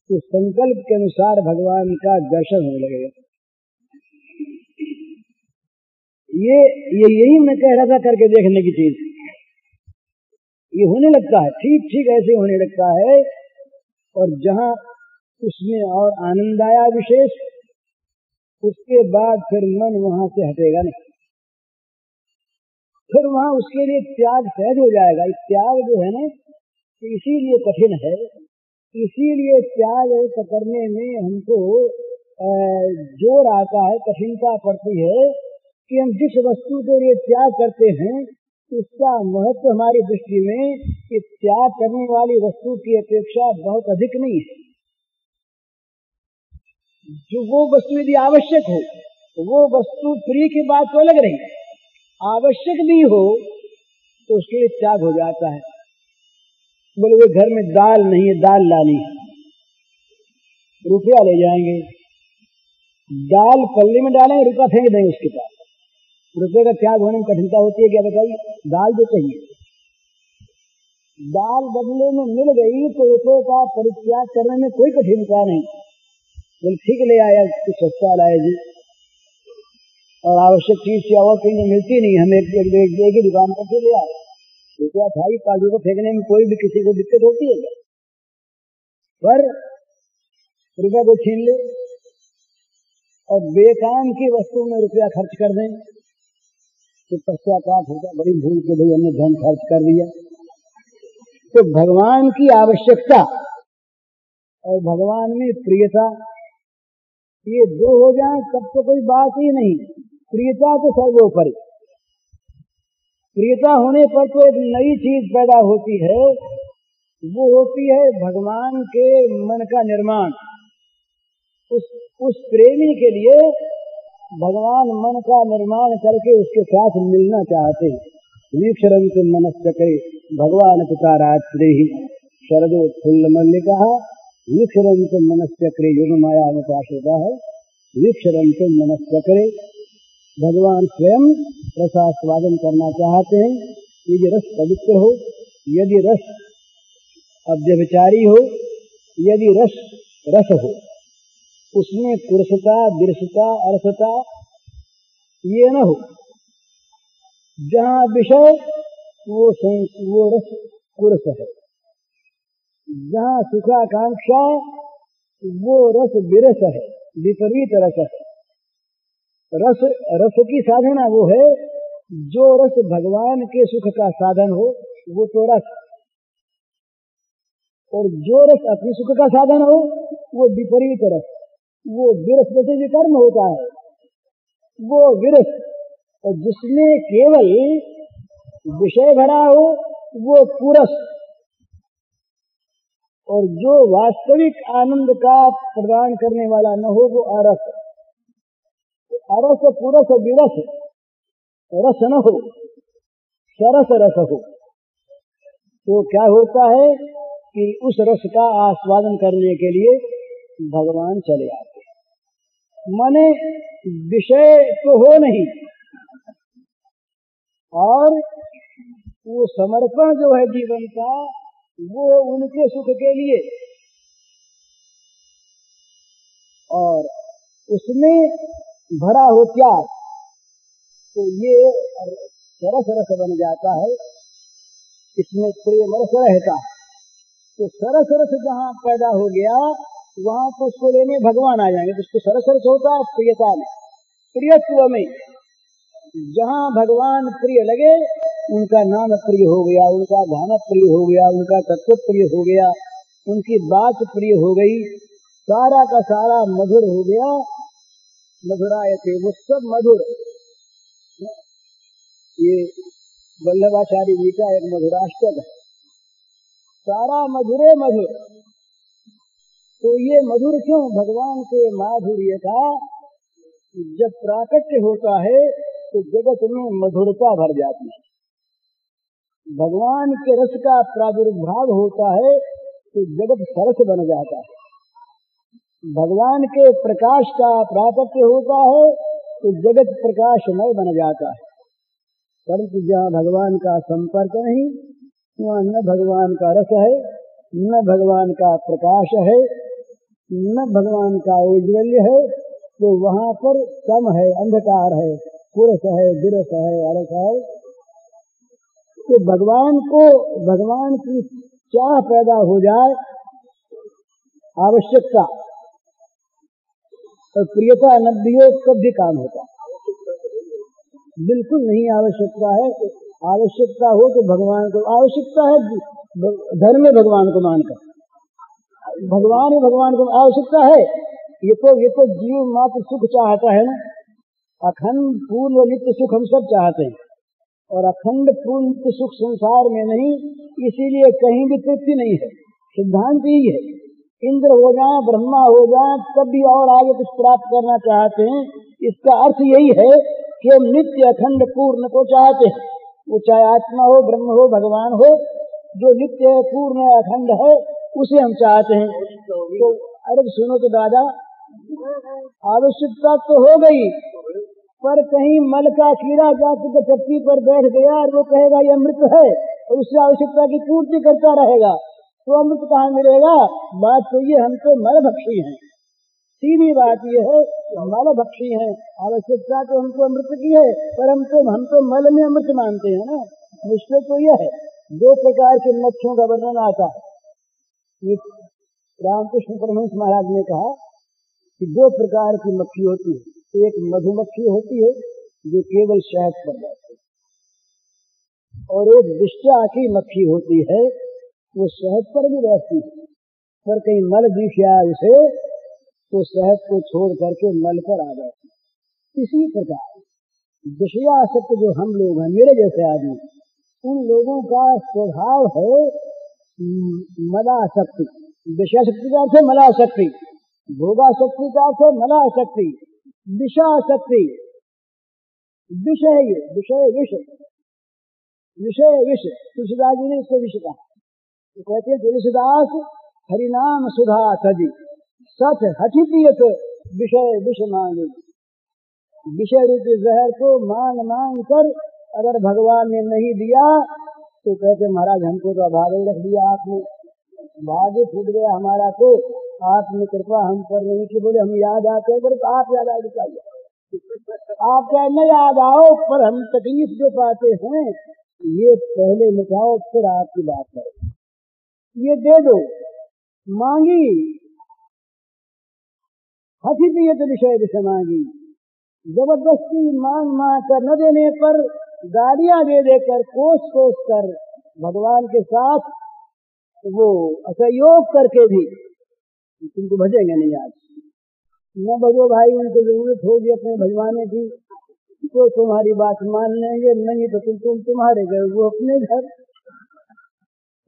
तो संकल्प के अनुसार भगवान का दर्शन होने लगेगा। ये यही मैं कह रहा था, करके देखने की चीज। ये होने लगता है, ठीक ठीक ऐसे होने लगता है। और जहां उसमें और आनंद आया विशेष, उसके बाद फिर मन वहां से हटेगा नहीं, फिर वहां उसके लिए त्याग सहज हो जाएगा। इस त्याग जो है ना, इसीलिए कठिन है, इसीलिए त्याग करने में हमको जोर आता है, कठिनता पड़ती है कि हम जिस वस्तु के लिए त्याग करते हैं उसका महत्व हमारी दृष्टि में इस त्याग करने वाली वस्तु की अपेक्षा बहुत अधिक नहीं है। जो वो वस्तु यदि आवश्यक हो, वो वस्तु प्रिय की बात तो अलग रही, आवश्यक भी हो तो उसके लिए त्याग हो जाता है। बोले वे घर में दाल नहीं है, दाल लानी, रुपया ले जाएंगे, दाल पल्ली में डालेंगे, रुपया फेंक देंगे उसके पास। रुपये का त्याग होने में कठिनता होती है क्या बताइए? दाल जो चाहिए, दाल बदले में मिल गई तो रुपये का परित्याग करने में कोई कठिनता नहीं। बोले ठीक ले आया, कुछ सस्ता लाया जी, और आवश्यक चीज क्या और कहीं मिलती नहीं, हम एक ही दुकान पर ले आए, रुपया था ही, 5 रुपये फेंकने में कोई भी किसी को दिक्कत होती है क्या? पर रुपये को छीन ले और बेकाम की वस्तु में रुपया खर्च कर दें तो पश्चाताप होगा, बड़ी भूल के भाई हमने धन खर्च कर दिया। तो भगवान की आवश्यकता और भगवान में प्रियता, ये दो हो जाए तब तो कोई बात ही नहीं। प्रियता तो सर्वोपरि, प्रियता होने पर तो एक नई चीज पैदा होती है, वो होती है भगवान के मन का निर्माण। उस प्रेमी के लिए भगवान मन का निर्माण करके उसके साथ मिलना चाहते हैं। वीक्षरंत मनस्चक्रे भगवान पितारात्रे शरदोत्फुल्ल मल्लिका वीक्षरंत मनस्चक्रे युग माया मुपाश्रिता है। वीक्षरंत मनस्चक्रे भगवान स्वयं रसास्वादन करना चाहते हैं। यदि रस पवित्र हो, यदि रस अव्यभिचारी हो, यदि रस रस हो, उसमें कुरसता, बिरसता, अरसता ये न हो। जहाँ विषय वो रस कुरस है, जहाँ सुखाकांक्षा वो रस विरस है, विपरीत रस है। रस की साधना वो है जो रस भगवान के सुख का साधन हो, वो तो रस, और जो रस अपने सुख का साधन हो वो विपरीत रस, वो विरस जैसे विकर्म होता है, वो विरस। और जिसमें केवल विषय भरा हो वो पुरस, और जो वास्तविक आनंद का प्रदान करने वाला न हो वो अरस। अरस पुरस विरस रस न हो, सरस रस हो, तो क्या होता है कि उस रस का आस्वादन करने के लिए भगवान चले आते। माने विषय तो हो नहीं, और वो समर्पण जो है जीवन का वो उनके सुख के लिए, और उसमें भरा हो त्याग, तो ये सरस रस बन जाता है। इसमें प्रेम रस रहता है, तो सरस रस जहाँ पैदा हो गया वहां तो उसको लेने भगवान आ जाएंगे। जिसको सरस रस होता है प्रियता में, प्रियत्व में, जहाँ भगवान प्रिय लगे उनका नाम प्रिय हो गया, उनका गाना प्रिय हो गया, उनका तत्व प्रिय हो गया, उनकी बात प्रिय हो गई, सारा का सारा मधुर हो गया। मधुरायते, वो सब मधुर। ये वल्लभाचार्य जी का एक मधुराष्टक है, सारा मधुरे मधुर। तो ये मधुर क्यों? भगवान के माधुर्य का जब प्राकट्य होता है तो जगत में मधुरता भर जाती है। भगवान के रस का प्रादुर्भाव होता है तो जगत सरस बन जाता है। भगवान के प्रकाश का प्राकट्य होता है तो जगत प्रकाशमय बन जाता है। परंतु जहाँ भगवान का संपर्क नहीं, वहाँ न भगवान का रस है, न भगवान का प्रकाश है, न भगवान का औज्ज्वल्य है, तो वहाँ पर कम है, अंधकार है, पुरस है, विरस है, अरस है, तो भगवान की चाह पैदा हो जाए, आवश्यकता और प्रियता न भी हो कब भी काम होता, बिल्कुल नहीं आवश्यकता है। आवश्यकता हो तो भगवान को आवश्यकता है, धर्म में भगवान को मानकर भगवान को आवश्यकता है। ये तो जीव मात्र सुख चाहता है ना, अखंड पूर्ण नित्य सुख हम सब चाहते हैं, और अखंड पूर्ण नित्य सुख संसार में नहीं, इसीलिए कहीं भी तृप्ति नहीं है। सिद्धांत यही है, इंद्र हो जाए, ब्रह्मा हो जाए, तब भी और आगे कुछ प्राप्त करना चाहते हैं। इसका अर्थ यही है कि हम नित्य अखंड पूर्ण को चाहते हैं। वो चाहे आत्मा हो, ब्रह्म हो, भगवान हो, जो नित्य पूर्ण अखंड है उसे हम चाहते हैं। तो अरे सुनो तो दादा, आवश्यकता तो हो गई, पर कहीं मल का कीड़ा जाकर चट्टी पर बैठ गया और वो कहेगा ये अमृत है, और उससे आवश्यकता की पूर्ति करता रहेगा, तो अमृत कहाँ मिलेगा? बात तो ये, हम तो मल भक्षी हैं, सीधी बात ये है, मल भक्षी हैं। आवश्यकता तो हमको अमृत की है, पर हम तो मल में अमृत मानते हैं ना। मुश्किल तो यह है, दो प्रकार के मच्छरों का वर्णन आता है। ये रामकृष्ण परमहंस महाराज ने कहा कि दो प्रकार की मक्खी होती है, एक मधुमक्खी होती है जो केवल शहद पर रहती है, और एक विष्टा की मक्खी होती है, वो शहद पर भी रहती है, पर कहीं मल दिख जाए उसे तो शहद को छोड़ करके मल पर आ जाती है। इसी प्रकार विषयासक्त जो हम लोग हैं, मेरे जैसे आदमी, उन लोगों का स्वभाव है मलासक्ति। विषयाशक्ति का अर्थ है मलासक्ति, भोगासक्ति का अर्थ है मलासक्ति, विषासक्ति। विषय विष तुलसीदास जी ने इसको विष कहा। तो कहते हैं तुलसीदास हरिनाम सुधा सजी सच हठी पियत विषय विष मांगे। विषय रूपी जहर को मांग कर अगर भगवान ने नहीं दिया तो कहते महाराज हमको तो अभाव ही रख दिया आपने, भाग्य फूट गया हमारा, तो आपने कृपा हम पर नहीं की। बोले हम याद आते हैं, बोले तो आप याद आगे चाहिए, आप क्या न याद आओ, पर हम तकलीफ जो पाते हैं ये पहले मिटाओ, फिर आपकी बात करें। ये दे दो, मांगी हठी पियत विषय विष मांगी। जबरदस्ती मांग कर न देने पर, गाड़ियां दे देकर, कोस कर भगवान के साथ वो असहयोग करके भी तुमको भजेंगे नहीं। आज न भजो भाई, उनको जरूरत होगी अपने भजवाने की तो तुम्हारी बात मान लेंगे, नहीं तो तुम्हारे घर, वो अपने घर।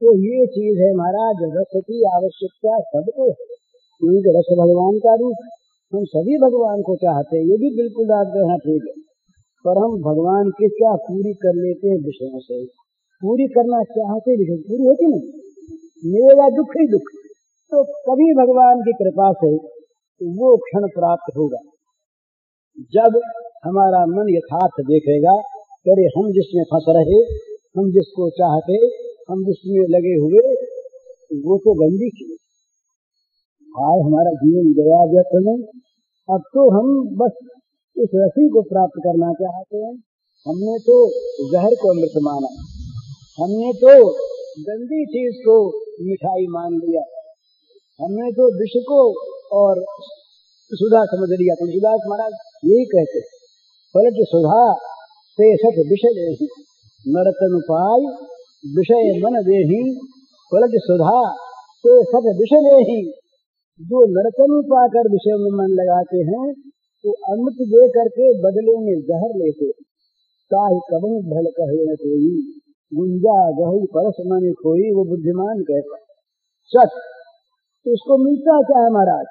तो ये चीज है महाराज, रस की आवश्यकता सबको है, क्योंकि रस भगवान का रूप, हम सभी भगवान को चाहते हैं, ये भी बिल्कुल आप कहना ठीक है, पर हम भगवान की क्या पूरी कर लेते हैं विषयों से। पूरी करना चाहते विषय पूरी होती नहीं, मिलेगा दुख ही दुख। तो कभी भगवान की कृपा से वो क्षण प्राप्त होगा जब हमारा मन यथार्थ देखेगा, अरे हम जिसमें फंस रहे, हम जिसको चाहते, हम जिसमें लगे हुए, वो तो गंदी चीज। आज हमारा जीवन गया व्यर्थ में, अब तो हम बस इस रसी को प्राप्त करना चाहते हैं। हमने तो जहर को अमृत माना, हमने तो गंदी चीज को मिठाई मान लिया, हमने तो विष को और सुधा समझ लिया। तुलसीदास महाराज यही कहते, पलट सुधा से सठ विषय देही, नरतन पाई विषय मन देही। पलट सुधा से सठ विषय देही, जो नरतन पाकर विषय में मन लगाते हैं तो अमृत दे करके बदले में जहर लेते। ताहि कबहु भल कहे न कोई, गुंजा गहु परस मन खोई। वो बुद्धिमान कहता सच, तो उसको मिलता क्या है महाराज?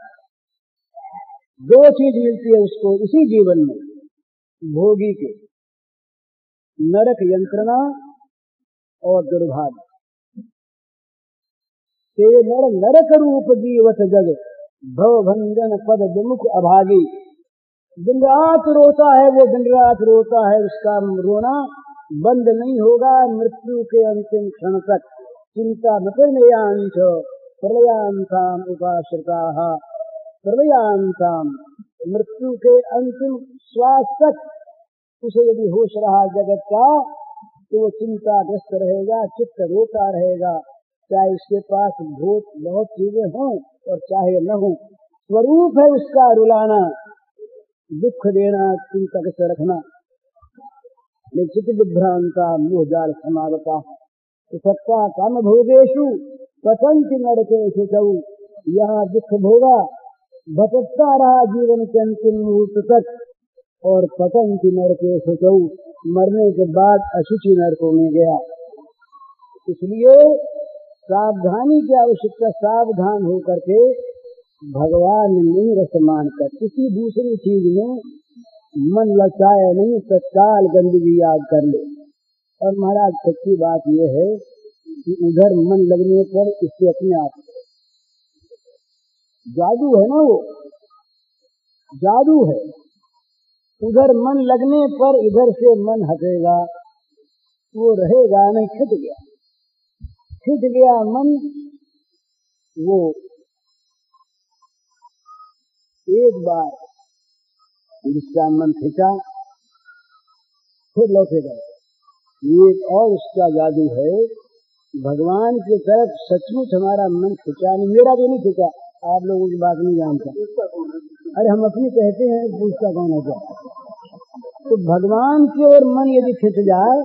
दो चीज मिलती है उसको इसी जीवन में, भोगी के नरक यंत्रणा और दुर्भाग्य। ते नर नरक रूप जीवत जग, भव भंजन पद विमुख अभागी। दिन रात रोता है वो, दिन रात रोता है, उसका रोना बंद नहीं होगा मृत्यु के अंतिम क्षण तक। चिंता मृतयांश प्रलयांताम उपाश्रिताः, प्रलयांताम, मृत्यु के अंतिम श्वास तक उसे यदि होश रहा जगत का तो वो चिंताग्रस्त रहेगा, चित्त रोता रहेगा, चाहे उसके पास बहुत चीजें हों और चाहे न हो। स्वरूप है उसका रुलाना, दुख देना, चिंताग्रस्त रखना। चित्त विभ्रांता मोह जाल समावता सत्ता काम भोगेशु पतंति नरकेषु चौ। यहाँ दुख भोगा, भटकता रहा जीवन के अंतिम मुहूर्त तक, और पतंति नरकेषु चौ, मरने के बाद अशुचि नरकों में गया। इसलिए सावधानी की आवश्यकता, सावधान होकर के भगवान में रस मानकर किसी दूसरी चीज में मन लचाए नहीं, तत्काल गंदगी याद कर ले। और महाराज सच्ची बात यह है कि उधर मन लगने पर इससे अपने आप जादू है ना, वो जादू है। उधर मन लगने पर इधर से मन हटेगा, वो रहेगा नहीं, खिंच गया मन। वो एक बार जिसका मन खिंचा फिर लौटेगा। ये और उसका जादू है। भगवान की तरफ सचमुच हमारा मन खिंचा नहीं, मेरा तो नहीं खिंचा, आप लोगों की बात नहीं जानता। अरे हम अपनी कहते हैं, पूछता कौन है क्या। तो भगवान की ओर मन यदि खिंच जाए,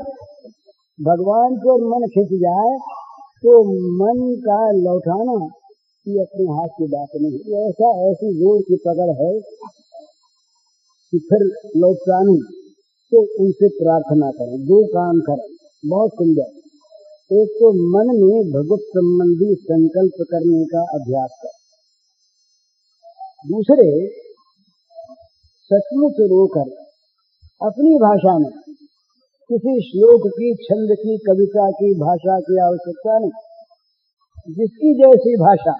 भगवान की ओर मन खिंच जाए तो मन का लौटाना ये अपने हाथ की बात नहीं। ऐसी जोर की पकड़ है कि फिर लौटा नहीं। तो उनसे प्रार्थना करें, दो काम करें, बहुत सुंदर। एक तो मन में भगवत संबंधी संकल्प करने का अभ्यास करें। दूसरे, सचमुच रोकर अपनी भाषा में, किसी श्लोक की, छंद की, कविता की भाषा की आवश्यकता नहीं, जिसकी जैसी भाषा,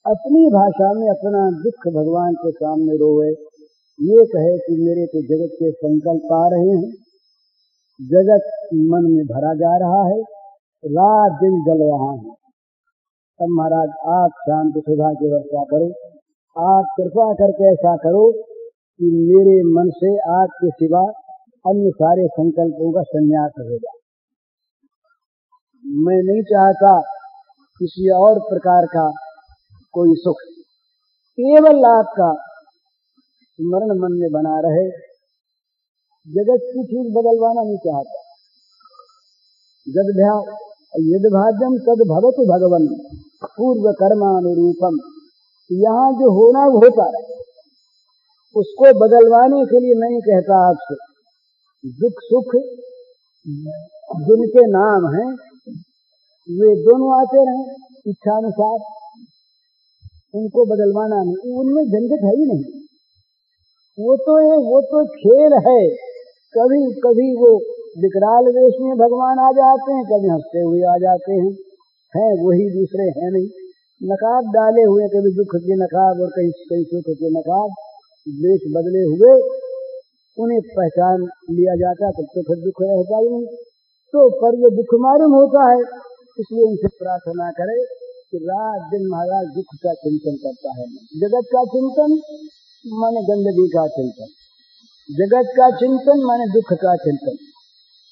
अपनी भाषा में अपना दुख भगवान के सामने रोवे। ये कहे कि मेरे तो जगत के संकल्प आ रहे हैं, जगत मन में भरा जा रहा है, रात दिन जल रहा है। अब महाराज आप शांति सुधा की वर्षा करो, आप कृपा करके ऐसा करो कि मेरे मन से आपके सिवा अन्य सारे संकल्पों का संन्यास हो जाए। मैं नहीं चाहता किसी और प्रकार का कोई सुख, केवल आपका स्मरण मन में बना रहे। जगत की चीज बदलवाना नहीं चाहता। यद भाज्यम तद भवतु भगवन पूर्व कर्मानुरूपम। यहाँ जो होना वो होता रहे, उसको बदलवाने के लिए नहीं कहता आपसे। दुख सुख जिनके नाम हैं वे दोनों आते रहे इच्छानुसार, उनको बदलवाना नहीं। उनमें झंझट है ही नहीं। वो तो खेल है। कभी कभी वो विकराल वेश में भगवान आ जाते हैं, कभी हंसते हुए आ जाते हैं वही, दूसरे हैं नहीं। नकाब डाले हुए, कभी दुख के नकाब और कहीं सुख के नकाब, वेश बदले हुए, उन्हें पहचान लिया जाता, तब तो फिर दुख रहता ही नहीं। तो पर ये दुख मालूम होता है, इसलिए उनसे प्रार्थना करे कि रात दिन महाराज दुख का चिंतन करता है। जगत का चिंतन माने गंदगी का चिंतन, जगत का चिंतन माने दुख का चिंतन,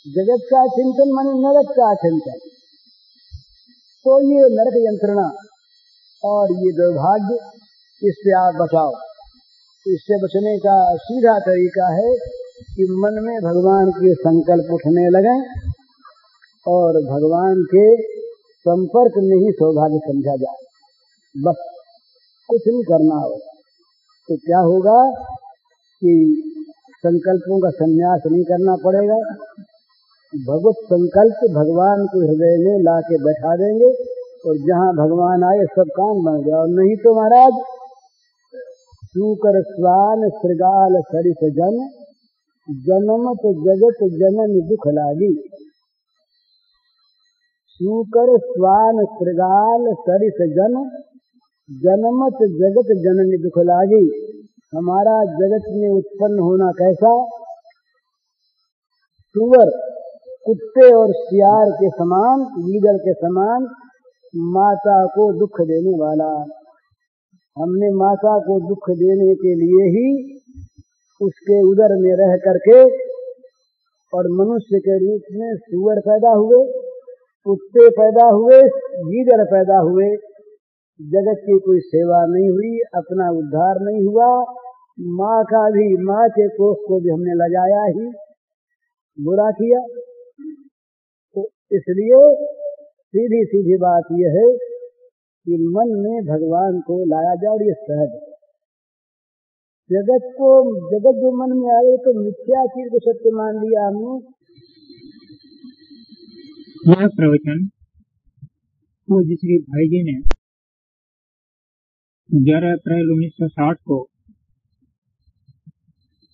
जगत का चिंतन माने नरक का चिंतन। तो ये नरक यंत्रणा और ये दुर्भाग्य, इससे आप बचाओ। इससे बचने का सीधा तरीका है कि मन में भगवान के संकल्प उठने लगे और भगवान के संपर्क में ही सौभाग्य समझा जाए। बस कुछ नहीं करना होगा। तो क्या होगा कि संकल्पों का संन्यास नहीं करना पड़ेगा। भगवत संकल्प भगवान के हृदय में ला के बैठा देंगे और जहाँ भगवान आए सब काम बन गया। और नहीं तो महाराज शूकर स्वान श्रृगाल सरिस जन, जन्मत जगत जनन दुख लागी। शूकर स्वान श्रृगाल सरिस जन, जन्मत जगत जनन दुख लागी। हमारा जगत में उत्पन्न होना कैसा? सुअर कुत्ते और सियार के समान, गीदड़ के समान माता को दुख देने वाला। हमने माता को दुख देने के लिए ही उसके उदर में रह करके और मनुष्य के रूप में सूअर पैदा हुए, कुत्ते पैदा हुए, गीदड़ पैदा हुए। जगत की कोई सेवा नहीं हुई, अपना उद्धार नहीं हुआ। माँ के कोख को भी हमने लजाया ही, बुरा किया। तो इसलिए सीधी सीधी बात यह है कि मन में भगवान को लाया जाए, और ये सहज है। जगत जो मन में आए तो मिथ्या चीज को सत्य मान लिया हमने। यह प्रवचन पूज्य श्री भाई जी ने 11 अप्रैल 1960 को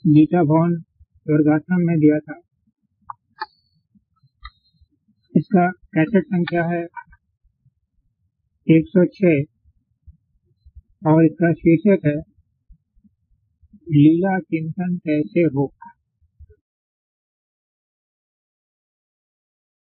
गीता भवन स्वर्गाश्रम में दिया था। इसका कैसेट संख्या है 106 और इसका शीर्षक है लीला चिंतन कैसे हो।